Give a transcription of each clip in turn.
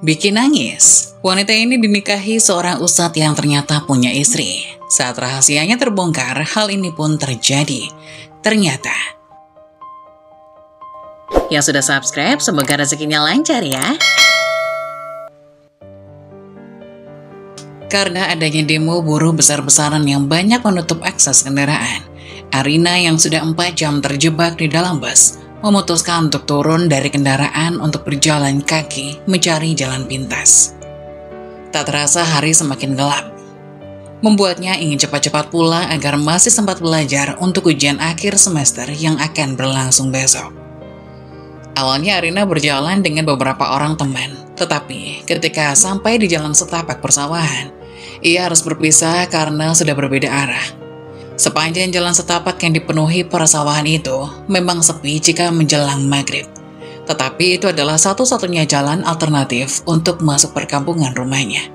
Bikin nangis, wanita ini dinikahi seorang ustadz yang ternyata punya istri. Saat rahasianya terbongkar, hal ini pun terjadi. Ternyata yang sudah subscribe, semoga rezekinya lancar ya. Karena adanya demo buruh besar-besaran yang banyak menutup akses kendaraan, Arina yang sudah 4 jam terjebak di dalam bus memutuskan untuk turun dari kendaraan untuk berjalan kaki mencari jalan pintas. Tak terasa hari semakin gelap, membuatnya ingin cepat-cepat pulang agar masih sempat belajar untuk ujian akhir semester yang akan berlangsung besok. Awalnya Arina berjalan dengan beberapa orang teman, tetapi ketika sampai di jalan setapak persawahan, ia harus berpisah karena sudah berbeda arah. Sepanjang jalan setapak yang dipenuhi persawahan itu memang sepi jika menjelang maghrib. Tetapi itu adalah satu-satunya jalan alternatif untuk masuk perkampungan rumahnya.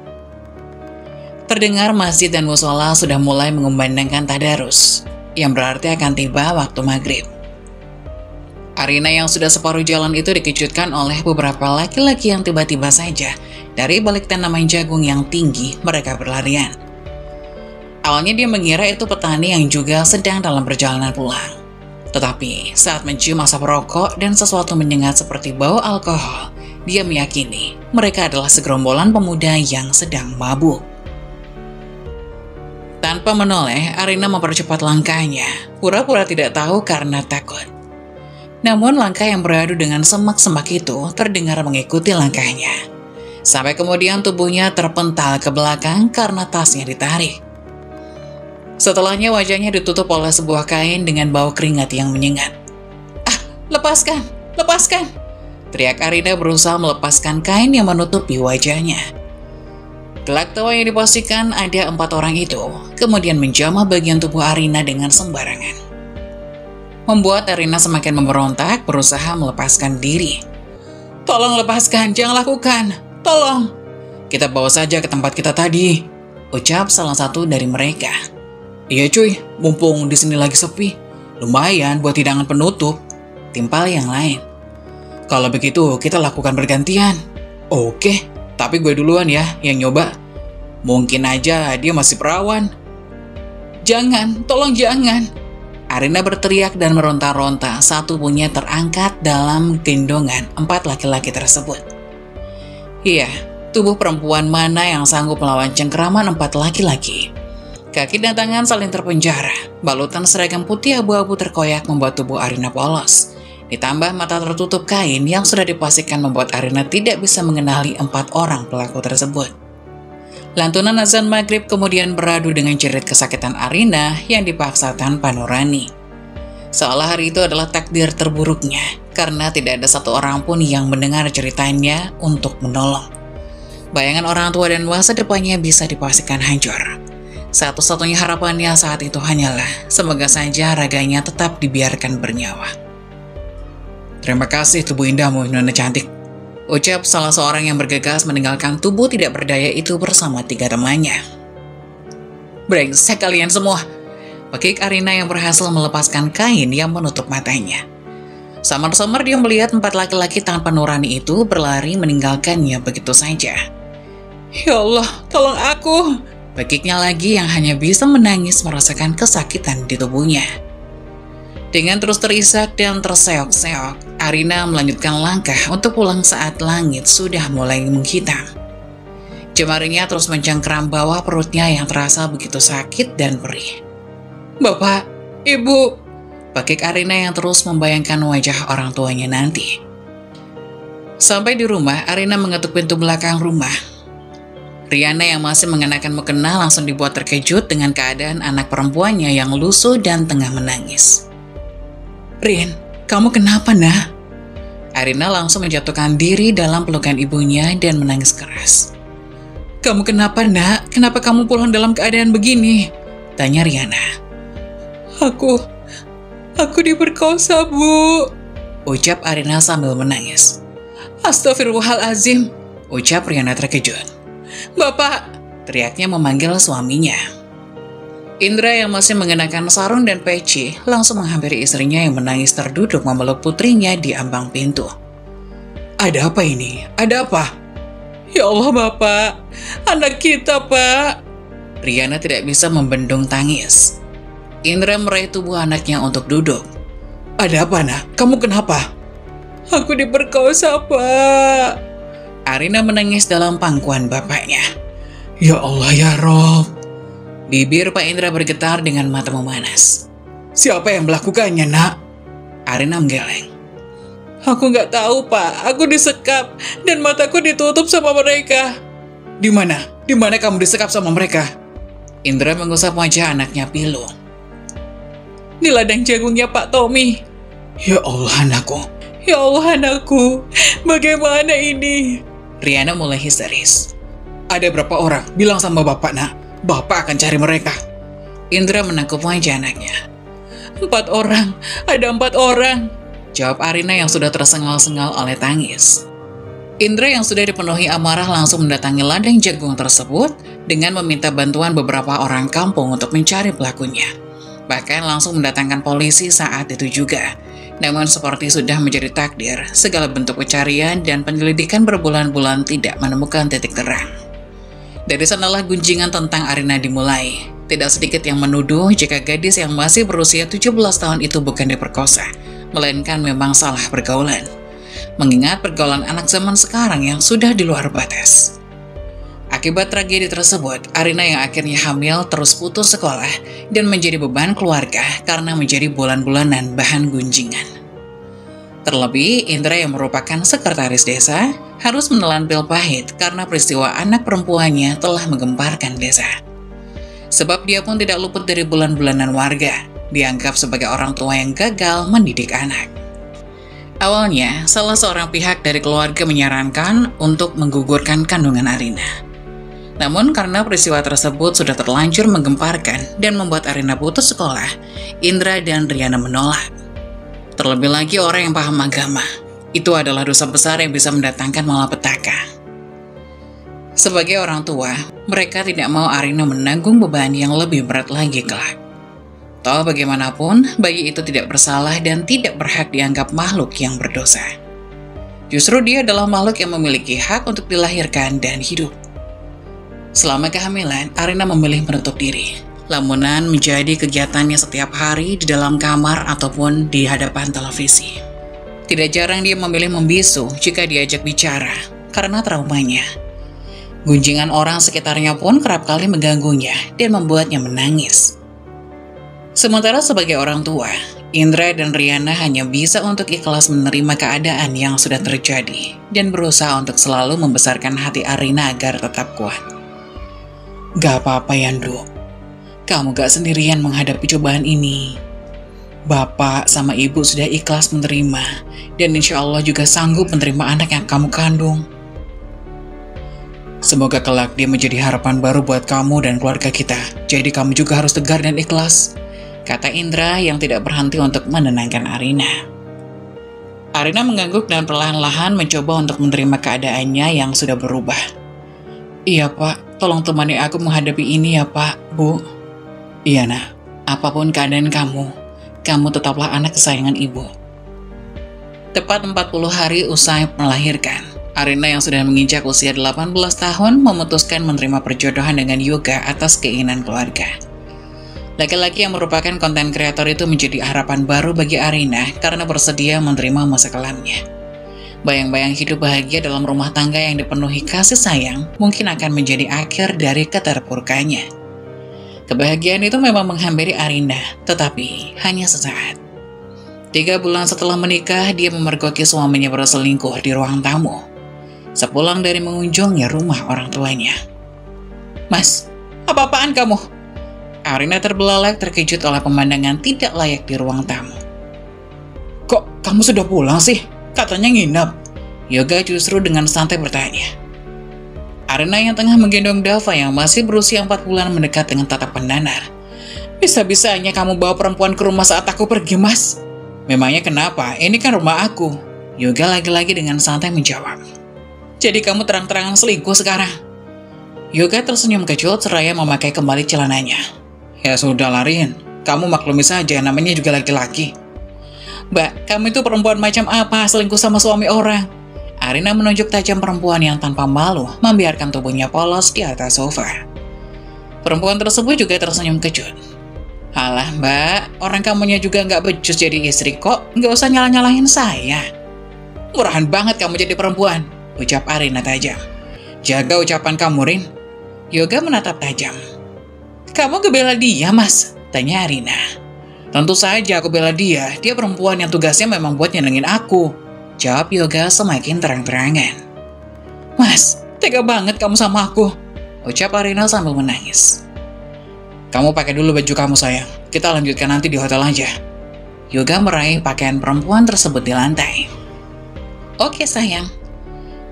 Terdengar masjid dan musola sudah mulai mengumandangkan tadarus, yang berarti akan tiba waktu maghrib. Arina yang sudah separuh jalan itu dikejutkan oleh beberapa laki-laki yang tiba-tiba saja dari balik tanaman jagung yang tinggi mereka berlarian. Awalnya dia mengira itu petani yang juga sedang dalam perjalanan pulang. Tetapi saat mencium asap rokok dan sesuatu menyengat seperti bau alkohol, dia meyakini mereka adalah segerombolan pemuda yang sedang mabuk. Tanpa menoleh, Arina mempercepat langkahnya, pura-pura tidak tahu karena takut. Namun langkah yang beradu dengan semak-semak itu terdengar mengikuti langkahnya. Sampai kemudian tubuhnya terpental ke belakang karena tasnya ditarik. Setelahnya wajahnya ditutup oleh sebuah kain dengan bau keringat yang menyengat. "Ah, lepaskan, lepaskan!" teriak Arina berusaha melepaskan kain yang menutupi wajahnya. Gelak tawa yang dipastikan ada 4 orang itu, kemudian menjamah bagian tubuh Arina dengan sembarangan. Membuat Arina semakin memberontak, berusaha melepaskan diri. "Tolong lepaskan, jangan lakukan, tolong! Kita bawa saja ke tempat kita tadi," ucap salah satu dari mereka. "Iya cuy, mumpung di sini lagi sepi. Lumayan buat hidangan penutup," timpal yang lain. "Kalau begitu kita lakukan bergantian." "Oke, tapi gue duluan ya yang nyoba. Mungkin aja dia masih perawan." "Jangan, tolong jangan!" Arina berteriak dan meronta-ronta saat tubuhnya terangkat dalam gendongan 4 laki-laki tersebut. Iya, tubuh perempuan mana yang sanggup melawan cengkeraman 4 laki-laki? Kaki dan tangan saling terpenjara, balutan seragam putih abu-abu terkoyak membuat tubuh Arina polos. Ditambah mata tertutup kain yang sudah dipastikan membuat Arina tidak bisa mengenali 4 orang pelaku tersebut. Lantunan azan maghrib kemudian beradu dengan jerit kesakitan Arina yang dipaksa tanpa nurani. Seolah hari itu adalah takdir terburuknya, karena tidak ada satu orang pun yang mendengar ceritanya untuk menolong. Bayangan orang tua dan masa depannya bisa dipastikan hancur. Satu-satunya harapannya saat itu hanyalah semoga saja raganya tetap dibiarkan bernyawa. "Terima kasih tubuh indahmu, Nona cantik," ucap salah seorang yang bergegas meninggalkan tubuh tidak berdaya itu bersama 3 temannya. "Brengsek kalian semua!" pakik Arina yang berhasil melepaskan kain yang menutup matanya. Samar-samar dia melihat 4 laki-laki tanpa nurani itu berlari meninggalkannya begitu saja. "Ya Allah, tolong aku!" pakiknya lagi yang hanya bisa menangis merasakan kesakitan di tubuhnya. Dengan terus terisak dan terseok-seok, Arina melanjutkan langkah untuk pulang saat langit sudah mulai menghitam. Jemarinya terus mencengkeram bawah perutnya yang terasa begitu sakit dan perih. "Bapak, Ibu!" pakik Arina yang terus membayangkan wajah orang tuanya nanti. Sampai di rumah, Arina mengetuk pintu belakang rumah. Riana yang masih mengenakan mukena langsung dibuat terkejut dengan keadaan anak perempuannya yang lusuh dan tengah menangis. "Rin, kamu kenapa, Nah?" Arina langsung menjatuhkan diri dalam pelukan ibunya dan menangis keras. "Kamu kenapa, Nak? Kenapa kamu pulang dalam keadaan begini?" tanya Riana. Aku diperkosa, Bu," ucap Arina sambil menangis. "Astagfirullahalazim," ucap Riana terkejut. "Bapak!" teriaknya memanggil suaminya. Indra yang masih mengenakan sarung dan peci langsung menghampiri istrinya yang menangis terduduk memeluk putrinya di ambang pintu. "Ada apa ini? Ada apa?" Ya Allah Bapak, anak kita Pak. Riana tidak bisa membendung tangis. Indra meraih tubuh anaknya untuk duduk. Ada apa nak? Kamu kenapa? Aku diperkosa Pak. Arina menangis dalam pangkuan bapaknya. Ya Allah ya Rob. Bibir Pak Indra bergetar dengan mata memanas. Siapa yang melakukannya nak? Arina menggeleng. Aku nggak tahu Pak, aku disekap dan mataku ditutup sama mereka. Di mana? Di mana kamu disekap sama mereka? Indra mengusap wajah anaknya pilu. Di ladang jagungnya Pak Tommy. Ya Allah anakku, ya Allah anakku, bagaimana ini? Riana mulai histeris. Ada berapa orang? Bilang sama bapak nak, bapak akan cari mereka. Indra menangkup wajah anaknya. 4 orang, ada 4 orang. Jawab Arina yang sudah tersengal-sengal oleh tangis. Indra yang sudah dipenuhi amarah langsung mendatangi ladang jagung tersebut dengan meminta bantuan beberapa orang kampung untuk mencari pelakunya. Bahkan langsung mendatangkan polisi saat itu juga. Namun seperti sudah menjadi takdir, segala bentuk pencarian dan penyelidikan berbulan-bulan tidak menemukan titik terang. Dari sanalah gunjingan tentang Arina dimulai. Tidak sedikit yang menuduh jika gadis yang masih berusia 17 tahun itu bukan diperkosa, melainkan memang salah pergaulan. Mengingat pergaulan anak zaman sekarang yang sudah di luar batas. Akibat tragedi tersebut, Arina yang akhirnya hamil terus putus sekolah dan menjadi beban keluarga karena menjadi bulan-bulanan bahan gunjingan. Terlebih, Indra yang merupakan sekretaris desa harus menelan pil pahit karena peristiwa anak perempuannya telah menggemparkan desa. Sebab dia pun tidak luput dari bulan-bulanan warga, dianggap sebagai orang tua yang gagal mendidik anak. Awalnya, salah seorang pihak dari keluarga menyarankan untuk menggugurkan kandungan Arina. Namun karena peristiwa tersebut sudah terlanjur menggemparkan dan membuat Arina putus sekolah, Indra dan Riana menolak. Terlebih lagi orang yang paham agama, itu adalah dosa besar yang bisa mendatangkan malapetaka. Sebagai orang tua, mereka tidak mau Arina menanggung beban yang lebih berat lagi kelak. Toh bagaimanapun, bayi itu tidak bersalah dan tidak berhak dianggap makhluk yang berdosa. Justru dia adalah makhluk yang memiliki hak untuk dilahirkan dan hidup. Selama kehamilan, Arina memilih menutup diri. Lamunan menjadi kegiatannya setiap hari di dalam kamar ataupun di hadapan televisi. Tidak jarang dia memilih membisu jika diajak bicara, karena traumanya. Gunjingan orang sekitarnya pun kerap kali mengganggunya dan membuatnya menangis. Sementara sebagai orang tua, Indra dan Riana hanya bisa untuk ikhlas menerima keadaan yang sudah terjadi dan berusaha untuk selalu membesarkan hati Arina agar tetap kuat. Gak apa-apa Yandro, kamu gak sendirian menghadapi cobaan ini. Bapak sama ibu sudah ikhlas menerima dan insya Allah juga sanggup menerima anak yang kamu kandung. Semoga kelak dia menjadi harapan baru buat kamu dan keluarga kita. Jadi kamu juga harus tegar dan ikhlas, kata Indra yang tidak berhenti untuk menenangkan Arina. Arina mengangguk dan perlahan-lahan mencoba untuk menerima keadaannya yang sudah berubah. Iya Pak, tolong temani aku menghadapi ini ya Pak, Bu. Iya nah, apapun keadaan kamu tetaplah anak kesayangan ibu. Tepat 40 hari usai melahirkan, Arina yang sudah menginjak usia 18 tahun memutuskan menerima perjodohan dengan Yoga atas keinginan keluarga. Laki-laki yang merupakan konten kreator itu menjadi harapan baru bagi Arina karena bersedia menerima masa kelamnya. Bayang-bayang hidup bahagia dalam rumah tangga yang dipenuhi kasih sayang mungkin akan menjadi akhir dari keterpurukannya. Kebahagiaan itu memang menghampiri Arina, tetapi hanya sesaat. 3 bulan setelah menikah, dia memergoki suaminya berselingkuh di ruang tamu. Sepulang dari mengunjungi rumah orang tuanya. Mas, apa-apaan kamu? Arina terbelalak terkejut oleh pemandangan tidak layak di ruang tamu. Kok kamu sudah pulang sih? Katanya nginep. Yoga justru dengan santai bertanya. Arina yang tengah menggendong Dava yang masih berusia 4 bulan mendekat dengan tatapan danar. Bisa-bisanya kamu bawa perempuan ke rumah saat aku pergi, Mas? Memangnya kenapa? Ini kan rumah aku. Yoga lagi-lagi dengan santai menjawab. Jadi kamu terang-terangan selingkuh sekarang? Yoga tersenyum kecut seraya memakai kembali celananya. Ya sudah Rin, kamu maklumi saja namanya juga laki-laki. Mbak, kamu itu perempuan macam apa selingkuh sama suami orang? Arina menunjuk tajam perempuan yang tanpa malu membiarkan tubuhnya polos di atas sofa. Perempuan tersebut juga tersenyum kecut. Halah mbak, orang kamunya juga nggak becus jadi istri kok, nggak usah nyalah-nyalahin saya. Murahan banget kamu jadi perempuan, ucap Arina tajam. Jaga ucapan kamu, Rin. Yoga menatap tajam. Kamu ngebela dia, mas? Tanya Arina. Tentu saja aku bela dia perempuan yang tugasnya memang buat nyenengin aku. Jawab Yoga semakin terang-terangan. Mas, tega banget kamu sama aku, ucap Arina sambil menangis. Kamu pakai dulu baju kamu sayang, kita lanjutkan nanti di hotel aja. Yoga meraih pakaian perempuan tersebut di lantai. Oke sayang.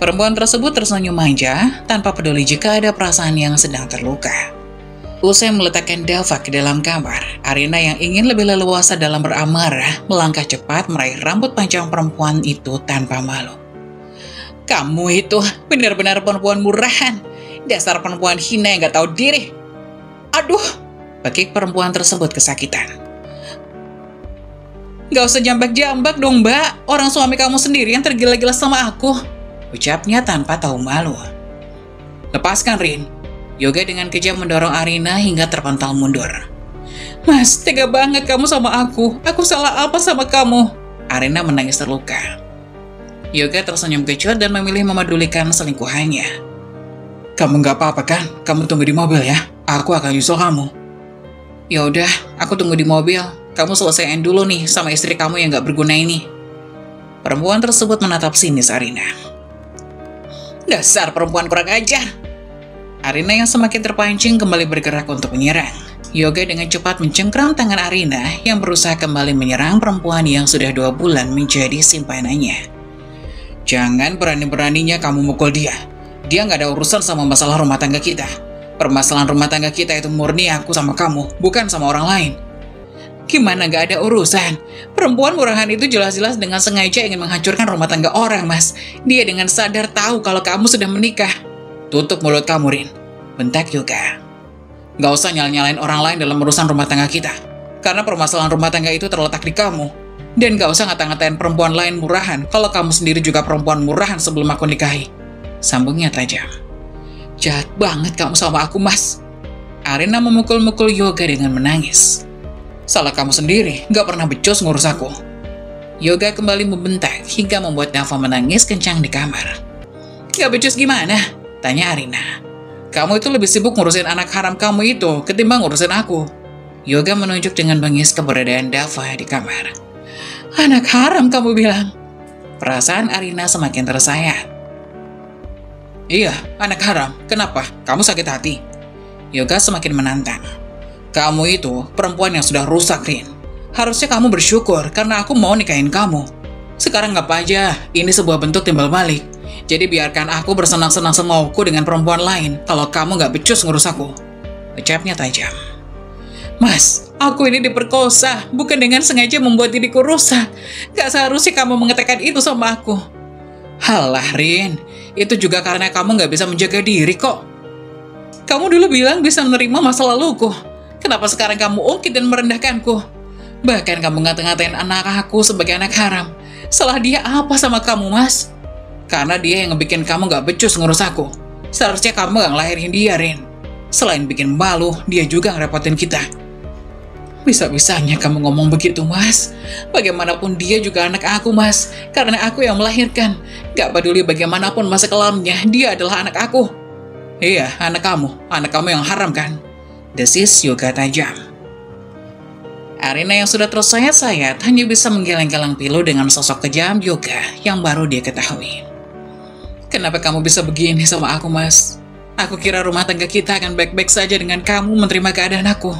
Perempuan tersebut tersenyum manja tanpa peduli jika ada perasaan yang sedang terluka. Usai meletakkan Dava ke dalam kamar, Arina yang ingin lebih leluasa dalam beramarah melangkah cepat meraih rambut panjang perempuan itu tanpa malu. Kamu itu benar-benar perempuan murahan, dasar perempuan hina yang gak tahu diri. Aduh, bekik perempuan tersebut kesakitan. Gak usah jambak-jambak dong mbak, orang suami kamu sendiri yang tergila-gila sama aku, ucapnya tanpa tahu malu. Lepaskan Rin. Yoga dengan kejam mendorong Arina hingga terpental mundur. Mas, tega banget kamu sama aku salah apa sama kamu? Arina menangis terluka. Yoga tersenyum kecut dan memilih memadulikan selingkuhannya. Kamu gak apa-apa kan? Kamu tunggu di mobil ya, aku akan nyusul kamu. Ya udah, aku tunggu di mobil. Kamu selesaiin dulu nih sama istri kamu yang gak berguna ini. Perempuan tersebut menatap sinis Arina. Dasar perempuan kurang ajar. Arina yang semakin terpancing kembali bergerak untuk menyerang. Yoga dengan cepat mencengkram tangan Arina yang berusaha kembali menyerang perempuan yang sudah 2 bulan menjadi simpanannya. Jangan berani-beraninya kamu mukul dia. Dia nggak ada urusan sama masalah rumah tangga kita. Permasalahan rumah tangga kita itu murni aku sama kamu, bukan sama orang lain. Gimana nggak ada urusan? Perempuan murahan itu jelas-jelas dengan sengaja ingin menghancurkan rumah tangga orang, Mas. Dia dengan sadar tahu kalau kamu sudah menikah. Tutup mulut kamu, Rin. Bentak Yoga. Gak usah nyalain orang lain dalam urusan rumah tangga kita. Karena permasalahan rumah tangga itu terletak di kamu. Dan gak usah ngata-ngatain perempuan lain murahan kalau kamu sendiri juga perempuan murahan sebelum aku nikahi. Sambungnya tajam. Jahat banget kamu sama aku, Mas. Arina memukul-mukul Yoga dengan menangis. Salah kamu sendiri, gak pernah becus ngurus aku. Yoga kembali membentak hingga membuat Dava menangis kencang di kamar. Gak becus gimana? Tanya Arina. Kamu itu lebih sibuk ngurusin anak haram kamu itu ketimbang ngurusin aku. Yoga menunjuk dengan bengis keberadaan Dava di kamar. Anak haram kamu bilang? Perasaan Arina semakin tersayat. Iya, anak haram. Kenapa? Kamu sakit hati? Yoga semakin menantang. Kamu itu perempuan yang sudah rusak, Rin. Harusnya kamu bersyukur karena aku mau nikahin kamu. Sekarang ngapa aja, ini sebuah bentuk timbal balik. Jadi biarkan aku bersenang-senang semauku dengan perempuan lain kalau kamu gak becus ngurus aku. Ucapnya tajam. Mas, aku ini diperkosa, bukan dengan sengaja membuat diriku rusak. Gak seharusnya kamu mengatakan itu sama aku. Halah Rin, itu juga karena kamu gak bisa menjaga diri kok. Kamu dulu bilang bisa menerima masa laluku. Kenapa sekarang kamu ungkit dan merendahkanku? Bahkan kamu ngata-ngatain anak aku sebagai anak haram. Salah dia apa sama kamu, Mas? Karena dia yang ngebikin kamu gak becus ngurus aku. Seharusnya kamu gak ngelahirin dia, Rin. Selain bikin malu, dia juga ngerepotin kita. Bisa-bisanya kamu ngomong begitu, Mas. Bagaimanapun dia juga anak aku, Mas. Karena aku yang melahirkan. Gak peduli bagaimanapun masa kelamnya, dia adalah anak aku. Iya, anak kamu yang haram kan? Desis Yoga tajam. Arina yang sudah tersayat-sayat hanya bisa menggeleng-geleng pilu dengan sosok kejam Yoga yang baru dia ketahui. Kenapa kamu bisa begini sama aku, Mas? Aku kira rumah tangga kita akan baik-baik saja dengan kamu menerima keadaan aku.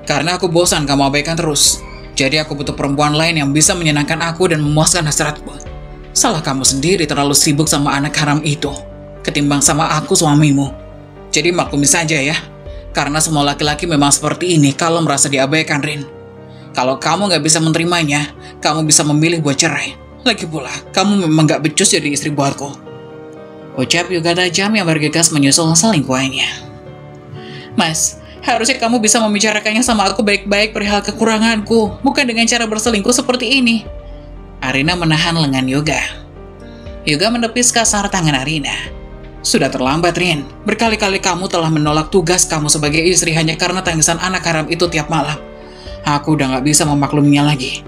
Karena aku bosan kamu abaikan terus. Jadi aku butuh perempuan lain yang bisa menyenangkan aku dan memuaskan hasratku. Salah kamu sendiri terlalu sibuk sama anak haram itu, ketimbang sama aku suamimu. Jadi maklumi saja ya. Karena semua laki-laki memang seperti ini kalau merasa diabaikan, Rin. Kalau kamu gak bisa menerimanya, kamu bisa memilih buat cerai. Lagi pula, kamu memang gak becus jadi istri buatku. Ucap Yoga tajam yang bergegas menyusul selingkuhannya. Mas, harusnya kamu bisa membicarakannya sama aku baik-baik perihal kekuranganku, bukan dengan cara berselingkuh seperti ini. Arina menahan lengan Yoga. Yoga menepis kasar tangan Arina. Sudah terlambat, Rin. Berkali-kali kamu telah menolak tugas kamu sebagai istri hanya karena tangisan anak haram itu tiap malam. Aku udah gak bisa memakluminya lagi.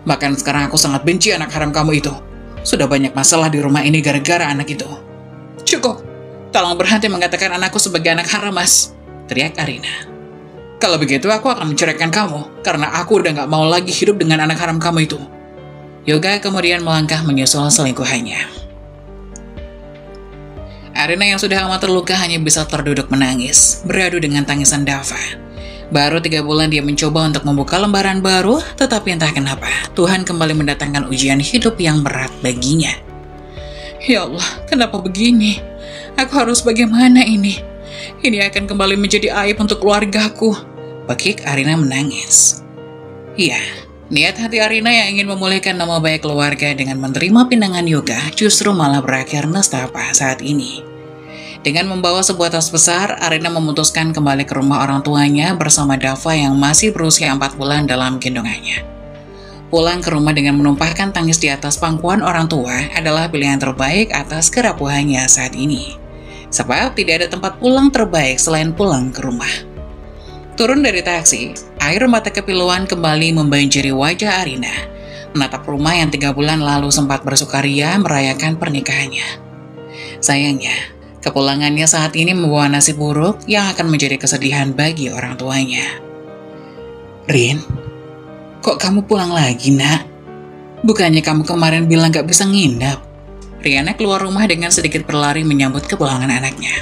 Bahkan sekarang aku sangat benci anak haram kamu itu. Sudah banyak masalah di rumah ini gara-gara anak itu. Cukup. Tolong berhenti mengatakan anakku sebagai anak haram, Mas. Teriak Arina. Kalau begitu aku akan menceraikan kamu, karena aku udah gak mau lagi hidup dengan anak haram kamu itu. Yoga kemudian melangkah menyusul selingkuhannya. Arina yang sudah amat terluka hanya bisa terduduk menangis, beradu dengan tangisan Dava. Baru 3 bulan dia mencoba untuk membuka lembaran baru, tetapi entah kenapa, Tuhan kembali mendatangkan ujian hidup yang berat baginya. Ya Allah, kenapa begini? Aku harus bagaimana ini? Ini akan kembali menjadi aib untuk keluargaku. Bekik Arina menangis. Iya, niat hati Arina yang ingin memulihkan nama baik keluarga dengan menerima pinangan Yoga justru malah berakhir nestapa saat ini. Dengan membawa sebuah tas besar, Arina memutuskan kembali ke rumah orang tuanya bersama Dava yang masih berusia 4 bulan dalam gendongannya. Pulang ke rumah dengan menumpahkan tangis di atas pangkuan orang tua adalah pilihan terbaik atas kerapuhannya saat ini. Sebab tidak ada tempat pulang terbaik selain pulang ke rumah. Turun dari taksi, air mata kepiluan kembali membanjiri wajah Arina, menatap rumah yang 3 bulan lalu sempat bersukaria merayakan pernikahannya. Sayangnya, kepulangannya saat ini membawa nasib buruk yang akan menjadi kesedihan bagi orang tuanya. Rin, kok kamu pulang lagi, nak? Bukannya kamu kemarin bilang gak bisa nginap? Riana keluar rumah dengan sedikit berlari menyambut kepulangan anaknya.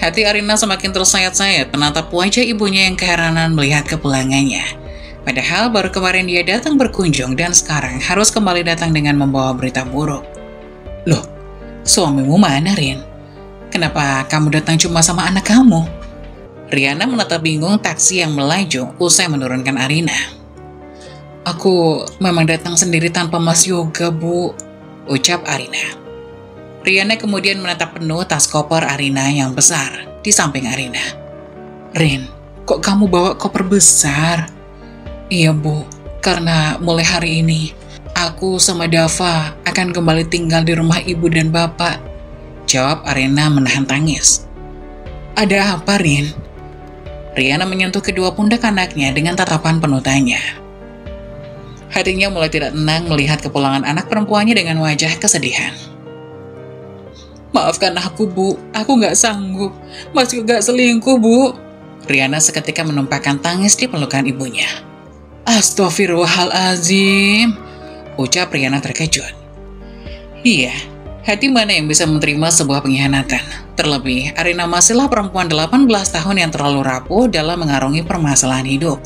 Hati Arina semakin tersayat-sayat menatap wajah ibunya yang keheranan melihat kepulangannya. Padahal baru kemarin dia datang berkunjung dan sekarang harus kembali datang dengan membawa berita buruk. Loh, suamimu mana, Rin? Kenapa kamu datang cuma sama anak kamu? Riana menatap bingung taksi yang melaju usai menurunkan Arina. Aku memang datang sendiri tanpa Mas Yoga, Bu, ucap Arina. Riana kemudian menatap penuh tas koper Arina yang besar di samping Arina. Rin, kok kamu bawa koper besar? Iya, Bu, karena mulai hari ini aku sama Dava akan kembali tinggal di rumah ibu dan bapak, jawab Arina menahan tangis. Ada apa, Rin? Riana menyentuh kedua pundak anaknya dengan tatapan penuh tanya. Hatinya mulai tidak tenang melihat kepulangan anak perempuannya dengan wajah kesedihan. Maafkan aku, Bu. Aku gak sanggup. Mas juga selingkuh, Bu. Riana seketika menumpahkan tangis di pelukan ibunya. Astaghfirullahaladzim, ucap Riana terkejut. Iya, hati mana yang bisa menerima sebuah pengkhianatan? Terlebih, Arina masihlah perempuan 18 tahun yang terlalu rapuh dalam mengarungi permasalahan hidup.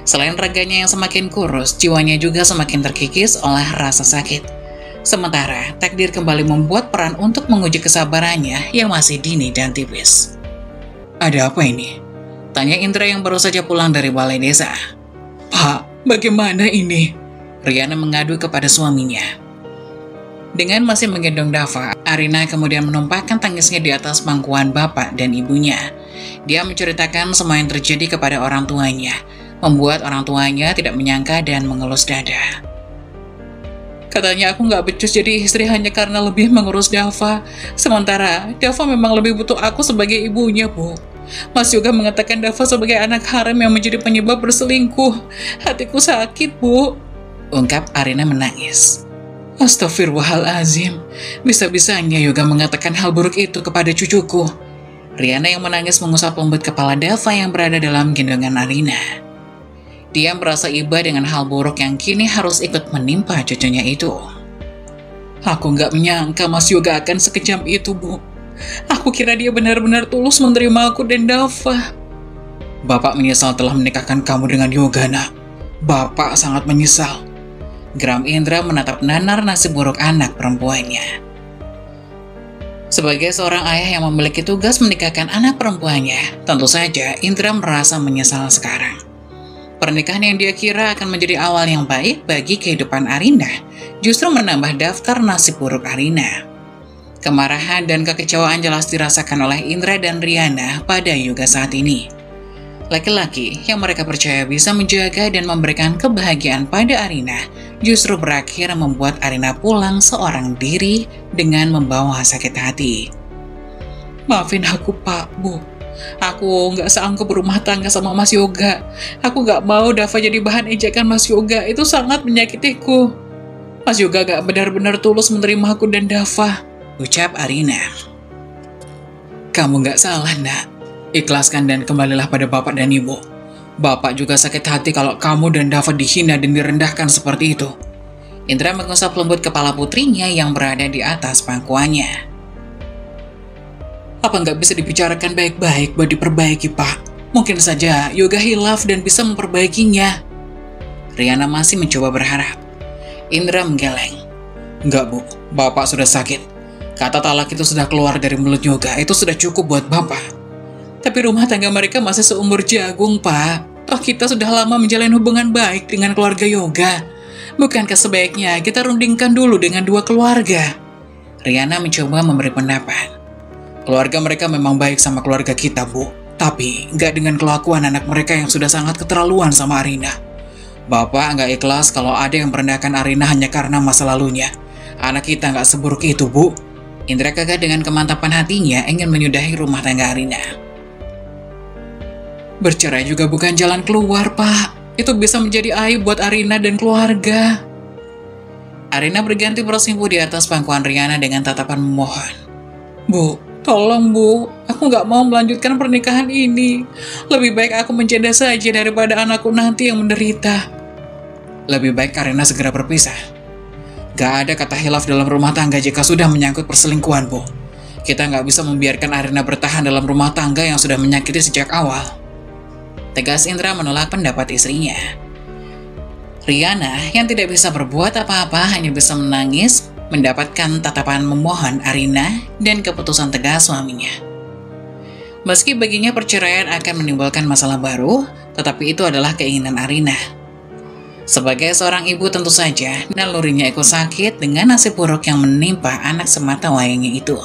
Selain raganya yang semakin kurus, jiwanya juga semakin terkikis oleh rasa sakit. Sementara, takdir kembali membuat peran untuk menguji kesabarannya yang masih dini dan tipis. Ada apa ini? Tanya Indra yang baru saja pulang dari balai desa. Pak, bagaimana ini? Riana mengadu kepada suaminya. Dengan masih menggendong Dava, Arina kemudian menumpahkan tangisnya di atas pangkuan bapak dan ibunya. Dia menceritakan semua yang terjadi kepada orang tuanya, membuat orang tuanya tidak menyangka dan mengelus dada. Katanya aku gak becus jadi istri hanya karena lebih mengurus Dava. Sementara Dava memang lebih butuh aku sebagai ibunya, Bu. Mas juga mengatakan Dava sebagai anak haram yang menjadi penyebab berselingkuh. Hatiku sakit, Bu, ungkap Arina menangis. Astaghfirullahaladzim, bisa-bisanya Yoga mengatakan hal buruk itu kepada cucuku. Riana yang menangis mengusap lembut kepala Dava yang berada dalam gendongan Arina. Dia merasa iba dengan hal buruk yang kini harus ikut menimpa cucunya itu. Aku gak menyangka Mas Yoga akan sekejam itu, Bu. Aku kira dia benar-benar tulus menerima aku dan Dava. Bapak menyesal telah menikahkan kamu dengan Yoga, nak. Bapak sangat menyesal. Geram Indra menatap nanar nasib buruk anak perempuannya. Sebagai seorang ayah yang memiliki tugas menikahkan anak perempuannya, tentu saja Indra merasa menyesal sekarang. Pernikahan yang dia kira akan menjadi awal yang baik bagi kehidupan Arina, justru menambah daftar nasib buruk Arina. Kemarahan dan kekecewaan jelas dirasakan oleh Indra dan Riana pada Yoga saat ini. Laki-laki yang mereka percaya bisa menjaga dan memberikan kebahagiaan pada Arina justru berakhir membuat Arina pulang seorang diri dengan membawa sakit hati. Maafin aku, Pak, Bu. Aku nggak sanggup berumah tangga sama Mas Yoga. Aku nggak mau Dava jadi bahan ejekan Mas Yoga. Itu sangat menyakitiku. Mas Yoga nggak benar-benar tulus menerima aku dan Dava, ucap Arina. Kamu nggak salah, nak. Ikhlaskan dan kembalilah pada bapak dan ibu. Bapak juga sakit hati kalau kamu dan Dava dihina dan direndahkan seperti itu. Indra mengusap lembut kepala putrinya yang berada di atas pangkuannya. Apa nggak bisa dibicarakan baik-baik buat diperbaiki, Pak? Mungkin saja Yoga hilaf dan bisa memperbaikinya. Riana masih mencoba berharap. Indra menggeleng. Enggak, Bu. Bapak sudah sakit. Kata talak itu sudah keluar dari mulut Yoga. Itu sudah cukup buat Bapak. Tapi rumah tangga mereka masih seumur jagung, Pak. Toh kita sudah lama menjalin hubungan baik dengan keluarga Yoga. Bukankah sebaiknya kita rundingkan dulu dengan dua keluarga? Riana mencoba memberi pendapat. Keluarga mereka memang baik sama keluarga kita, Bu. Tapi nggak dengan kelakuan anak mereka yang sudah sangat keterlaluan sama Arina. Bapak nggak ikhlas kalau ada yang merendahkan Arina hanya karena masa lalunya. Anak kita nggak seburuk itu, Bu. Indra kaget dengan kemantapan hatinya ingin menyudahi rumah tangga Arina. Bercerai juga bukan jalan keluar, Pak. Itu bisa menjadi aib buat Arina dan keluarga. Arina berganti bersimpuh di atas pangkuan Riana dengan tatapan memohon. Bu, tolong, Bu. Aku nggak mau melanjutkan pernikahan ini. Lebih baik aku menjanda saja daripada anakku nanti yang menderita. Lebih baik Arina segera berpisah. Gak ada kata hilaf dalam rumah tangga jika sudah menyangkut perselingkuhan, Bu. Kita nggak bisa membiarkan Arina bertahan dalam rumah tangga yang sudah menyakiti sejak awal. Tegas Indra menolak pendapat istrinya. Riana yang tidak bisa berbuat apa-apa hanya bisa menangis, mendapatkan tatapan memohon Arina dan keputusan tegas suaminya. Meski baginya perceraian akan menimbulkan masalah baru, tetapi itu adalah keinginan Arina. Sebagai seorang ibu tentu saja, nalurinya ikut sakit dengan nasib buruk yang menimpa anak semata wayangnya itu.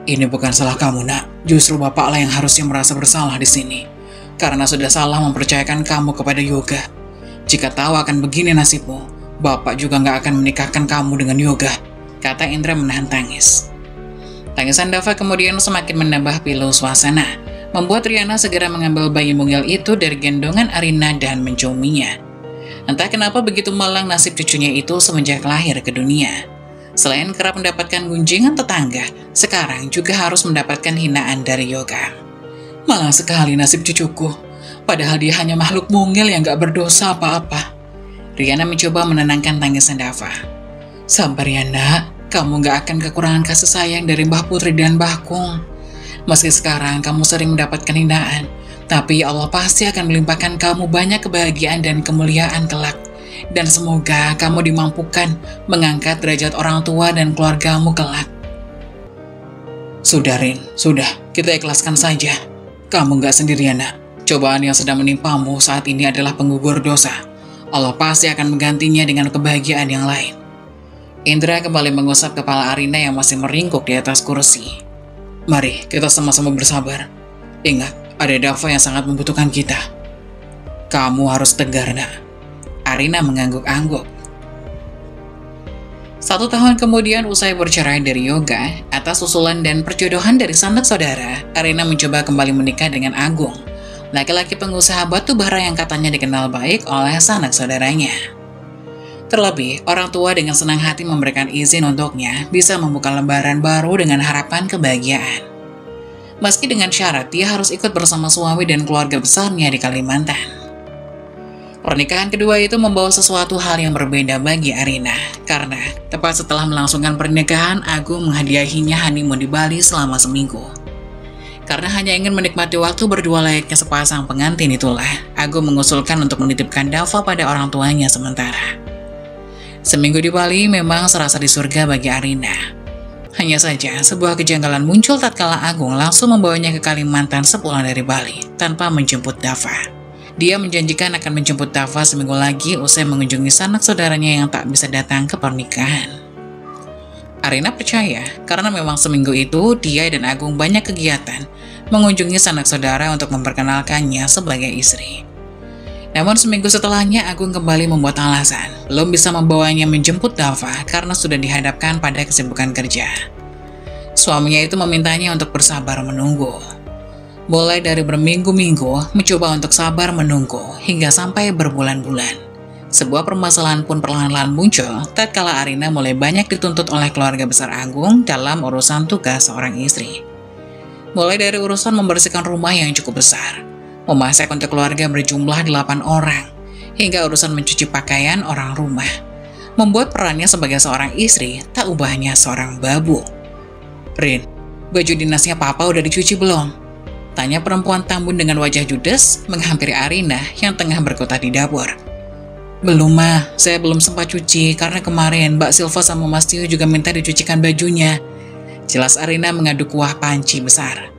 Ini bukan salah kamu, nak. Justru bapaklah yang harusnya merasa bersalah di sini. Karena sudah salah mempercayakan kamu kepada Yoga. Jika tahu akan begini nasibmu, bapak juga nggak akan menikahkan kamu dengan Yoga, kata Indra menahan tangis. Tangisan Dava kemudian semakin menambah pilu suasana, membuat Riana segera mengambil bayi mungil itu dari gendongan Arina dan menciuminya. Entah kenapa begitu malang nasib cucunya itu semenjak lahir ke dunia. Selain kerap mendapatkan gunjingan tetangga, sekarang juga harus mendapatkan hinaan dari Yoga. Malang sekali nasib cucuku, padahal dia hanya makhluk mungil yang gak berdosa apa-apa. Riana mencoba menenangkan tangisan Dava. Sabar ya, nak, kamu gak akan kekurangan kasih sayang dari Mbah Putri dan Mbah Kung. Meski sekarang kamu sering mendapatkan hinaan, tapi Allah pasti akan melimpahkan kamu banyak kebahagiaan dan kemuliaan kelak. Dan semoga kamu dimampukan mengangkat derajat orang tua dan keluargamu kelak. Sudah, Rin, sudah, kita ikhlaskan saja. Kamu gak sendirian, nak. Cobaan yang sedang menimpamu saat ini adalah penggugur dosa. Allah pasti akan menggantinya dengan kebahagiaan yang lain. Indra kembali mengusap kepala Arina yang masih meringkuk di atas kursi. Mari, kita sama-sama bersabar. Ingat, ada Dava yang sangat membutuhkan kita. Kamu harus tegar, nak. Arina mengangguk-angguk. 1 tahun kemudian usai bercerai dari Yoga, atas usulan dan perjodohan dari sanak saudara, Arina mencoba kembali menikah dengan Agung, laki-laki pengusaha batu bara yang katanya dikenal baik oleh sanak saudaranya. Terlebih, orang tua dengan senang hati memberikan izin untuknya bisa membuka lembaran baru dengan harapan kebahagiaan. Meski dengan syarat dia harus ikut bersama suami dan keluarga besarnya di Kalimantan. Pernikahan kedua itu membawa sesuatu hal yang berbeda bagi Arina, karena tepat setelah melangsungkan pernikahan, Agung menghadiahinya honeymoon di Bali selama seminggu. Karena hanya ingin menikmati waktu berdua layaknya sepasang pengantin itulah, Agung mengusulkan untuk menitipkan Dava pada orang tuanya sementara. Seminggu di Bali memang serasa di surga bagi Arina. Hanya saja, sebuah kejanggalan muncul tatkala Agung langsung membawanya ke Kalimantan sepulang dari Bali, tanpa menjemput Dava. Dia menjanjikan akan menjemput Dava seminggu lagi usai mengunjungi sanak saudaranya yang tak bisa datang ke pernikahan. Arina percaya karena memang seminggu itu dia dan Agung banyak kegiatan mengunjungi sanak saudara untuk memperkenalkannya sebagai istri. Namun seminggu setelahnya Agung kembali membuat alasan, belum bisa membawanya menjemput Dava karena sudah dihadapkan pada kesibukan kerja. Suaminya itu memintanya untuk bersabar menunggu. Mulai dari berminggu-minggu, mencoba untuk sabar menunggu, hingga sampai berbulan-bulan. Sebuah permasalahan pun perlahan-lahan muncul tatkala Arina mulai banyak dituntut oleh keluarga besar Agung dalam urusan tugas seorang istri. Mulai dari urusan membersihkan rumah yang cukup besar, memasak untuk keluarga berjumlah 8 orang, hingga urusan mencuci pakaian orang rumah. Membuat perannya sebagai seorang istri tak ubahnya seorang babu. "Rin, baju dinasnya Papa udah dicuci belum?" tanya perempuan tambun dengan wajah judes menghampiri Arina yang tengah berkutat di dapur. "Belum, Ma. Saya belum sempat cuci karena kemarin Mbak Silva sama Mas Tio juga minta dicucikan bajunya." Jelas Arina mengadu kuah panci besar.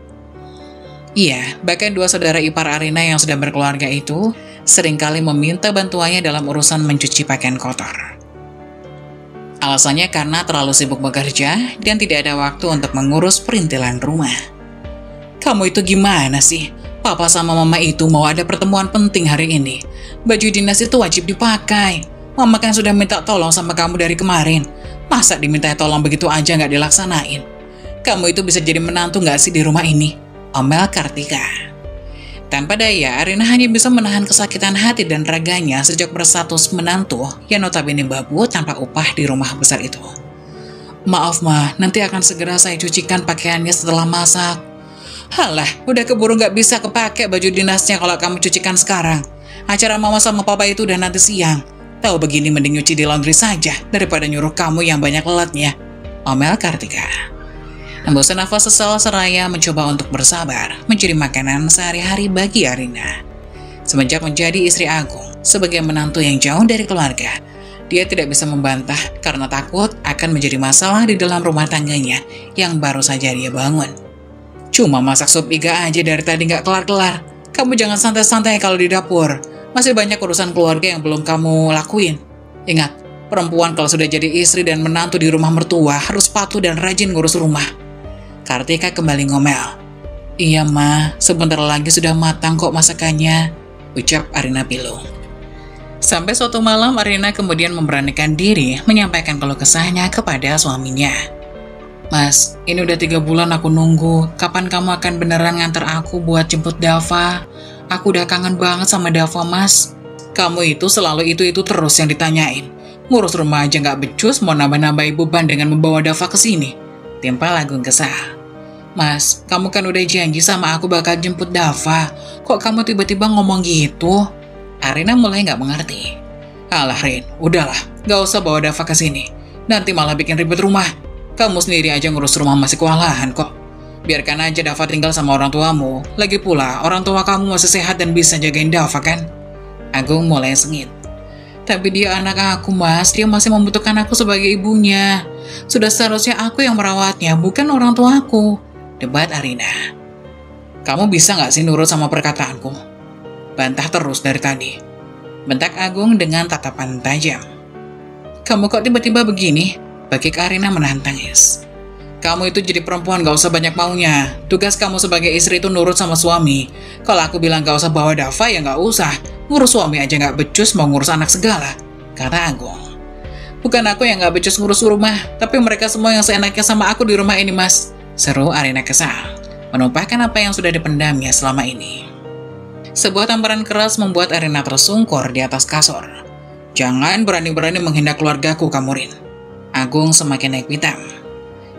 Iya, bahkan 2 saudara ipar Arina yang sudah berkeluarga itu seringkali meminta bantuannya dalam urusan mencuci pakaian kotor. Alasannya karena terlalu sibuk bekerja dan tidak ada waktu untuk mengurus perintilan rumah. "Kamu itu gimana sih? Papa sama Mama itu mau ada pertemuan penting hari ini. Baju dinas itu wajib dipakai. Mama kan sudah minta tolong sama kamu dari kemarin. Masa diminta tolong begitu aja nggak dilaksanain? Kamu itu bisa jadi menantu nggak sih di rumah ini?" omel Kartika. Tanpa daya, Arina hanya bisa menahan kesakitan hati dan raganya sejak berstatus menantu yang notabene babu tanpa upah di rumah besar itu. "Maaf, Ma, nanti akan segera saya cucikan pakaiannya setelah masak." "Halah, udah keburu nggak bisa kepake baju dinasnya kalau kamu cucikan sekarang. Acara Mama sama Papa itu udah nanti siang. Tahu begini mending nyuci di laundry saja daripada nyuruh kamu yang banyak lelatnya," omel Kartika. Hembusan nafas sesal seraya mencoba untuk bersabar mencari makanan sehari-hari bagi Arina. Semenjak menjadi istri Agung, sebagai menantu yang jauh dari keluarga, dia tidak bisa membantah karena takut akan menjadi masalah di dalam rumah tangganya yang baru saja dia bangun. "Cuma masak sup iga aja dari tadi nggak kelar-kelar. Kamu jangan santai-santai kalau di dapur. Masih banyak urusan keluarga yang belum kamu lakuin. Ingat, perempuan kalau sudah jadi istri dan menantu di rumah mertua harus patuh dan rajin ngurus rumah." Kartika kembali ngomel. "Iya, Ma, sebentar lagi sudah matang kok masakannya," ucap Arina pilu. Sampai suatu malam Arina kemudian memberanikan diri menyampaikan keluh kesahnya kepada suaminya. "Mas, ini udah 3 bulan aku nunggu. Kapan kamu akan beneran nganter aku buat jemput Dava? Aku udah kangen banget sama Dava, Mas. Kamu itu selalu itu terus yang ditanyain. Ngurus rumah aja nggak becus, mau nambah-nambahin beban dengan membawa Dava ke sini," timpal Agung kesal. "Mas, kamu kan udah janji sama aku bakal jemput Dava. Kok kamu tiba-tiba ngomong gitu?" Arina mulai nggak mengerti. "Alah, Rin, udahlah. Nggak usah bawa Dava ke sini. Nanti malah bikin ribet rumah. Kamu sendiri aja ngurus rumah masih kewalahan kok. Biarkan aja Dava tinggal sama orang tuamu. Lagi pula, orang tua kamu masih sehat dan bisa jagain Dava kan?" Agung mulai sengit. "Tapi dia anak aku, Mas. Dia masih membutuhkan aku sebagai ibunya. Sudah seharusnya aku yang merawatnya, bukan orang tuaku," debat Arina. "Kamu bisa nggak sih nurut sama perkataanku? Bantah terus dari tadi," bentak Agung dengan tatapan tajam. "Kamu kok tiba-tiba begini?" Bakik Arina menahan tangis. "Kamu itu jadi perempuan gak usah banyak maunya. Tugas kamu sebagai istri itu nurut sama suami. Kalau aku bilang gak usah bawa Dava ya gak usah. Ngurus suami aja gak becus mau ngurus anak segala," kata Agung. "Bukan aku yang gak becus ngurus rumah, tapi mereka semua yang seenaknya sama aku di rumah ini, Mas," seru Arina kesal, menumpahkan apa yang sudah dipendamnya selama ini. Sebuah tamparan keras membuat Arina tersungkur di atas kasur. "Jangan berani-berani menghina keluargaku, kamu, Rin." Agung semakin naik pitam.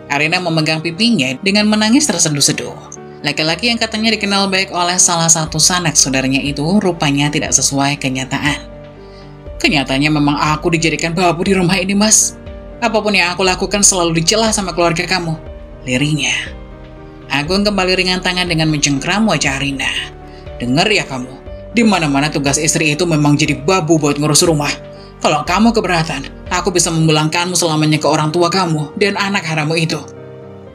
Arina memegang pipinya dengan menangis terseduh-seduh. Laki-laki yang katanya dikenal baik oleh salah satu sanak saudaranya itu rupanya tidak sesuai kenyataan. "Kenyataannya memang aku dijadikan babu di rumah ini, Mas. Apapun yang aku lakukan selalu dicela sama keluarga kamu," lirihnya. Agung kembali ringan tangan dengan mencengkram wajah Arina. "Dengar ya kamu, di mana-mana tugas istri itu memang jadi babu buat ngurus rumah. Kalau kamu keberatan, aku bisa memulangkanmu selamanya ke orang tua kamu dan anak harammu itu."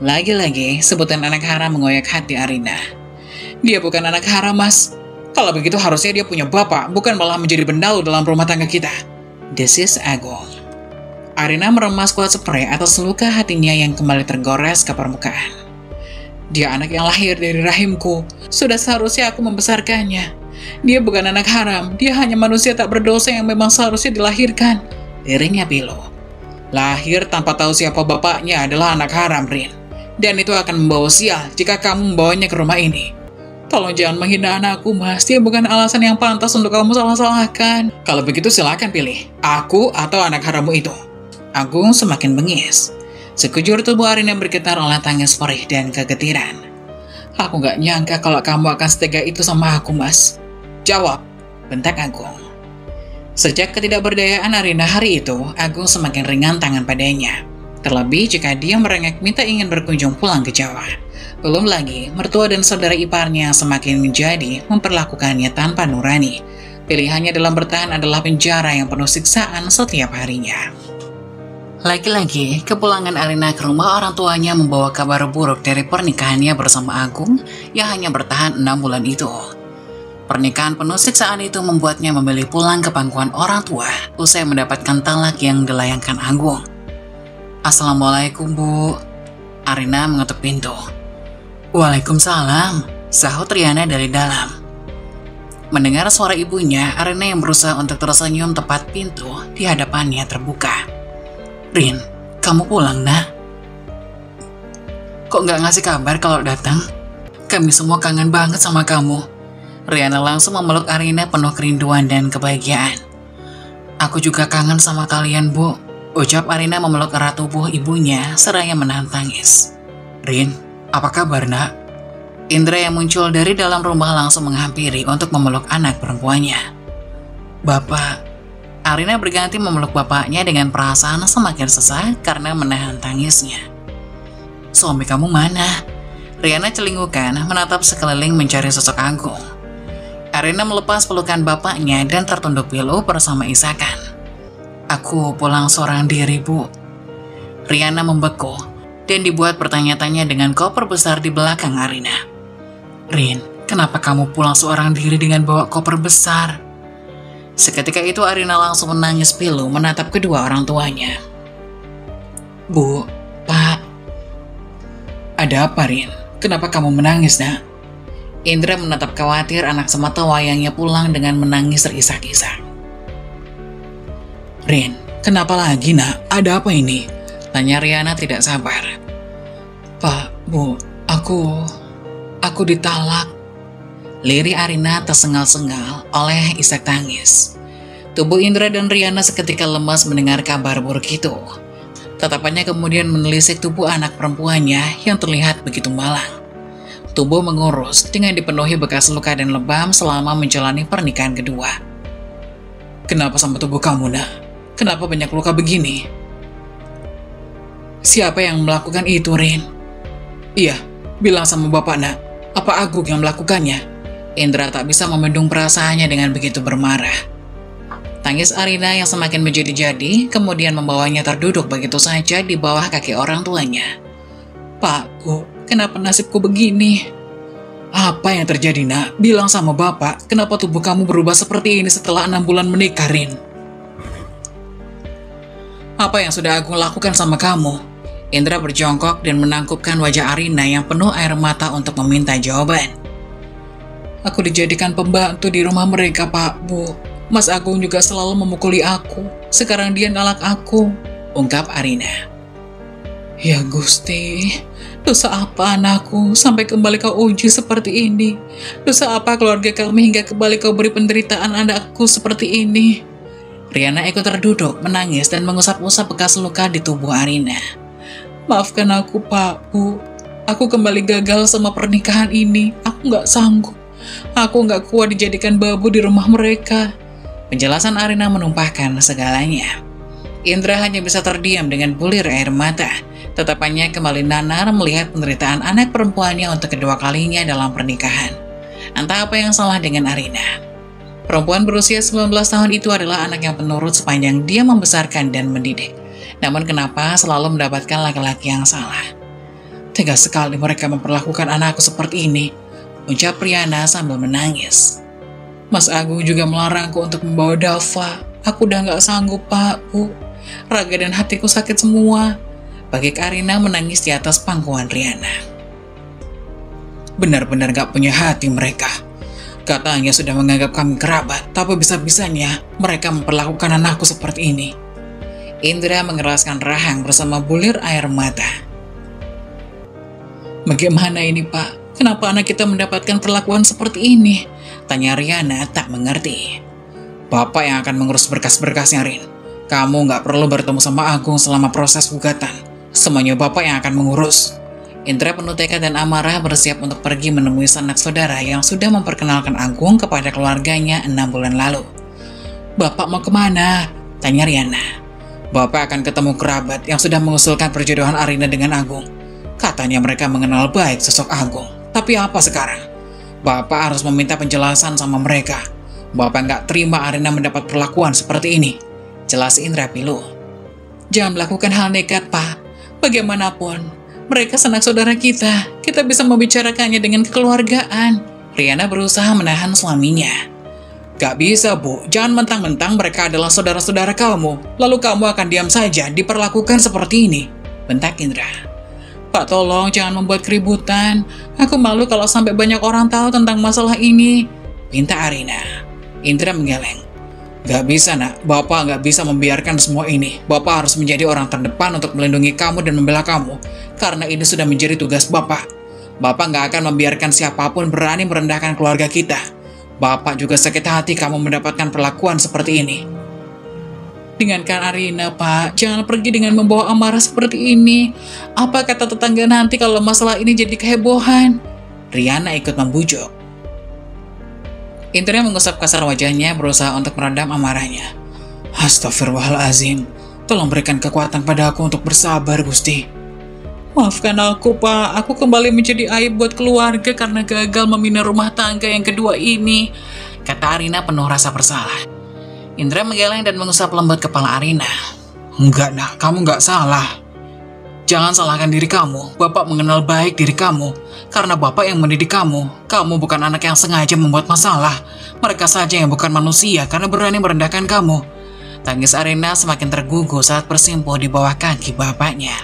Lagi-lagi, sebutan anak haram mengoyak hati Arina. "Dia bukan anak haram, Mas. Kalau begitu harusnya dia punya bapak, bukan malah menjadi bendalu dalam rumah tangga kita," desis Agung. Arina meremas kuat spray atas luka hatinya yang kembali tergores ke permukaan. "Dia anak yang lahir dari rahimku. Sudah seharusnya aku membesarkannya. Dia bukan anak haram, dia hanya manusia tak berdosa yang memang seharusnya dilahirkan. Dirinya Pilo. Lahir tanpa tahu siapa bapaknya adalah anak haram, Rin. Dan itu akan membawa sial jika kamu membawanya ke rumah ini. Tolong jangan menghina anakku, Mas. Dia bukan alasan yang pantas untuk kamu salah-salahkan. Kalau begitu silakan pilih, aku atau anak harammu itu. Agung semakin bengis. Sekujur tubuh Arina bergetar oleh tangis perih dan kegetiran. Aku gak nyangka kalau kamu akan setega itu sama aku, Mas. Jawab, bentak Agung. Sejak ketidakberdayaan Arina hari itu, Agung semakin ringan tangan padanya. Terlebih jika dia merengek minta ingin berkunjung pulang ke Jawa. Belum lagi, mertua dan saudara iparnya semakin menjadi memperlakukannya tanpa nurani. Pilihannya dalam bertahan adalah penjara yang penuh siksaan setiap harinya. Lagi-lagi, kepulangan Arina ke rumah orang tuanya membawa kabar buruk dari pernikahannya bersama Agung yang hanya bertahan 6 bulan itu. Pernikahan penuh siksaan itu membuatnya memilih pulang ke pangkuan orang tua usai mendapatkan talak yang dilayangkan Agung. Assalamualaikum, Bu. Arina mengetuk pintu. Waalaikumsalam, sahut Riana dari dalam. Mendengar suara ibunya, Arina yang berusaha untuk tersenyum tepat pintu di hadapannya terbuka. Rin, kamu pulang, nak? Kok nggak ngasih kabar kalau datang? Kami semua kangen banget sama kamu. Riana langsung memeluk Arina penuh kerinduan dan kebahagiaan. Aku juga kangen sama kalian, Bu. Ucap Arina memeluk erat tubuh ibunya seraya menahan tangis. Rin, apa kabar, nak? Indra yang muncul dari dalam rumah langsung menghampiri untuk memeluk anak perempuannya. Bapak. Arina berganti memeluk bapaknya dengan perasaan semakin sesak karena menahan tangisnya. Suami kamu mana? Riana celingukan menatap sekeliling mencari sosok Agung. Arina melepas pelukan bapaknya dan tertunduk pilu bersama isakan. Aku pulang seorang diri, Bu. Riana membeku dan dibuat bertanya-tanya dengan koper besar di belakang Arina. Rin, kenapa kamu pulang seorang diri dengan bawa koper besar? Seketika itu Arina langsung menangis pilu menatap kedua orang tuanya. Bu, Pak. Ada apa, Rin? Kenapa kamu menangis, nak? Indra menatap khawatir anak semata wayangnya pulang dengan menangis terisak-isak. Rin, kenapa lagi, nak? Ada apa ini? Tanya Riana tidak sabar. Pak, Bu, aku ditalak. Lirik Arina tersengal-sengal oleh isak tangis. Tubuh Indra dan Riana seketika lemas mendengar kabar buruk itu. Tatapannya kemudian menelisik tubuh anak perempuannya yang terlihat begitu malang. Tubuh mengurus dengan dipenuhi bekas luka dan lebam selama menjalani pernikahan kedua. Kenapa sama tubuh kamu, nak? Kenapa banyak luka begini? Siapa yang melakukan itu, Rin? Iya, bilang sama bapak, nak. Apa Agung yang melakukannya? Indra tak bisa membendung perasaannya dengan begitu bermarah. Tangis Arina yang semakin menjadi-jadi kemudian membawanya terduduk begitu saja di bawah kaki orang tuanya. Pak, Bu, kenapa nasibku begini? Apa yang terjadi, nak? Bilang sama bapak, kenapa tubuh kamu berubah seperti ini setelah 6 bulan menikah, Rin? Apa yang sudah Agung lakukan sama kamu? Indra berjongkok dan menangkupkan wajah Arina yang penuh air mata untuk meminta jawaban. Aku dijadikan pembantu di rumah mereka, Pak, Bu. Mas Agung juga selalu memukuli aku. Sekarang dia nalak aku, ungkap Arina. Ya Gusti, dosa apa anakku sampai kembali kau uji seperti ini? Dosa apa keluarga kami hingga kembali kau beri penderitaan anakku seperti ini? Riana ikut terduduk, menangis dan mengusap-usap bekas luka di tubuh Arina. Maafkan aku, Pak, Bu. Aku kembali gagal sama pernikahan ini. Aku nggak sanggup. Aku nggak kuat dijadikan babu di rumah mereka. Penjelasan Arina menumpahkan segalanya. Indra hanya bisa terdiam dengan bulir air mata. Tatapannya kembali nanar melihat penderitaan anak perempuannya untuk kedua kalinya dalam pernikahan. Entah apa yang salah dengan Arina. Perempuan berusia 19 tahun itu adalah anak yang penurut sepanjang dia membesarkan dan mendidik. Namun kenapa selalu mendapatkan laki-laki yang salah? Tegas sekali mereka memperlakukan anakku seperti ini, ucap Riana sambil menangis. Mas Agung juga melarangku untuk membawa Dava. Aku udah gak sanggup, Pak, Bu. Raga dan hatiku sakit semua. Bagi Arina menangis di atas pangkuan Riana. Benar-benar gak punya hati mereka. Katanya sudah menganggap kami kerabat, tapi bisa-bisanya mereka memperlakukan anakku seperti ini. Indra mengeraskan rahang bersama bulir air mata. Bagaimana ini, Pak? Kenapa anak kita mendapatkan perlakuan seperti ini? Tanya Riana tak mengerti. Bapak yang akan mengurus berkas-berkasnya, Rin. Kamu nggak perlu bertemu sama Agung selama proses gugatan. Semuanya Bapak yang akan mengurus. Indra penuh tekad dan amarah bersiap untuk pergi menemui sanak saudara yang sudah memperkenalkan Agung kepada keluarganya 6 bulan lalu. Bapak mau kemana? Tanya Riana. Bapak akan ketemu kerabat yang sudah mengusulkan perjodohan Arina dengan Agung. Katanya mereka mengenal baik sosok Agung. Tapi apa sekarang? Bapak harus meminta penjelasan sama mereka. Bapak nggak terima Arina mendapat perlakuan seperti ini. Jelas Indra pilu. Jangan melakukan hal nekat, Pak. Bagaimanapun, mereka sanak saudara kita. Kita bisa membicarakannya dengan kekeluargaan. Riana berusaha menahan suaminya. Gak bisa, Bu. Jangan mentang-mentang mereka adalah saudara-saudara kamu. Lalu kamu akan diam saja diperlakukan seperti ini. Bentak Indra. Pak, tolong jangan membuat keributan. Aku malu kalau sampai banyak orang tahu tentang masalah ini. Pinta Arina. Indra menggeleng. Gak bisa, Nak. Bapak gak bisa membiarkan semua ini. Bapak harus menjadi orang terdepan untuk melindungi kamu dan membela kamu. Karena ini sudah menjadi tugas Bapak. Bapak gak akan membiarkan siapapun berani merendahkan keluarga kita. Bapak juga sakit hati kamu mendapatkan perlakuan seperti ini. Dengarkan Arina, Pak. Jangan pergi dengan membawa amarah seperti ini. Apa kata tetangga nanti kalau masalah ini jadi kehebohan? Riana ikut membujuk. Indra mengusap kasar wajahnya berusaha untuk meredam amarahnya. Astagfirullahalazim. Tolong berikan kekuatan pada aku untuk bersabar, Gusti. Maafkan aku, Pak. Aku kembali menjadi aib buat keluarga karena gagal membina rumah tangga yang kedua ini. Kata Arina penuh rasa bersalah. Indra menggeleng dan mengusap lembut kepala Arina. Enggak, Nak. Kamu enggak salah. Jangan salahkan diri kamu. Bapak mengenal baik diri kamu. Karena Bapak yang mendidik kamu. Kamu bukan anak yang sengaja membuat masalah. Mereka saja yang bukan manusia karena berani merendahkan kamu. Tangis Arina semakin tergugu saat bersimpuh di bawah kaki bapaknya.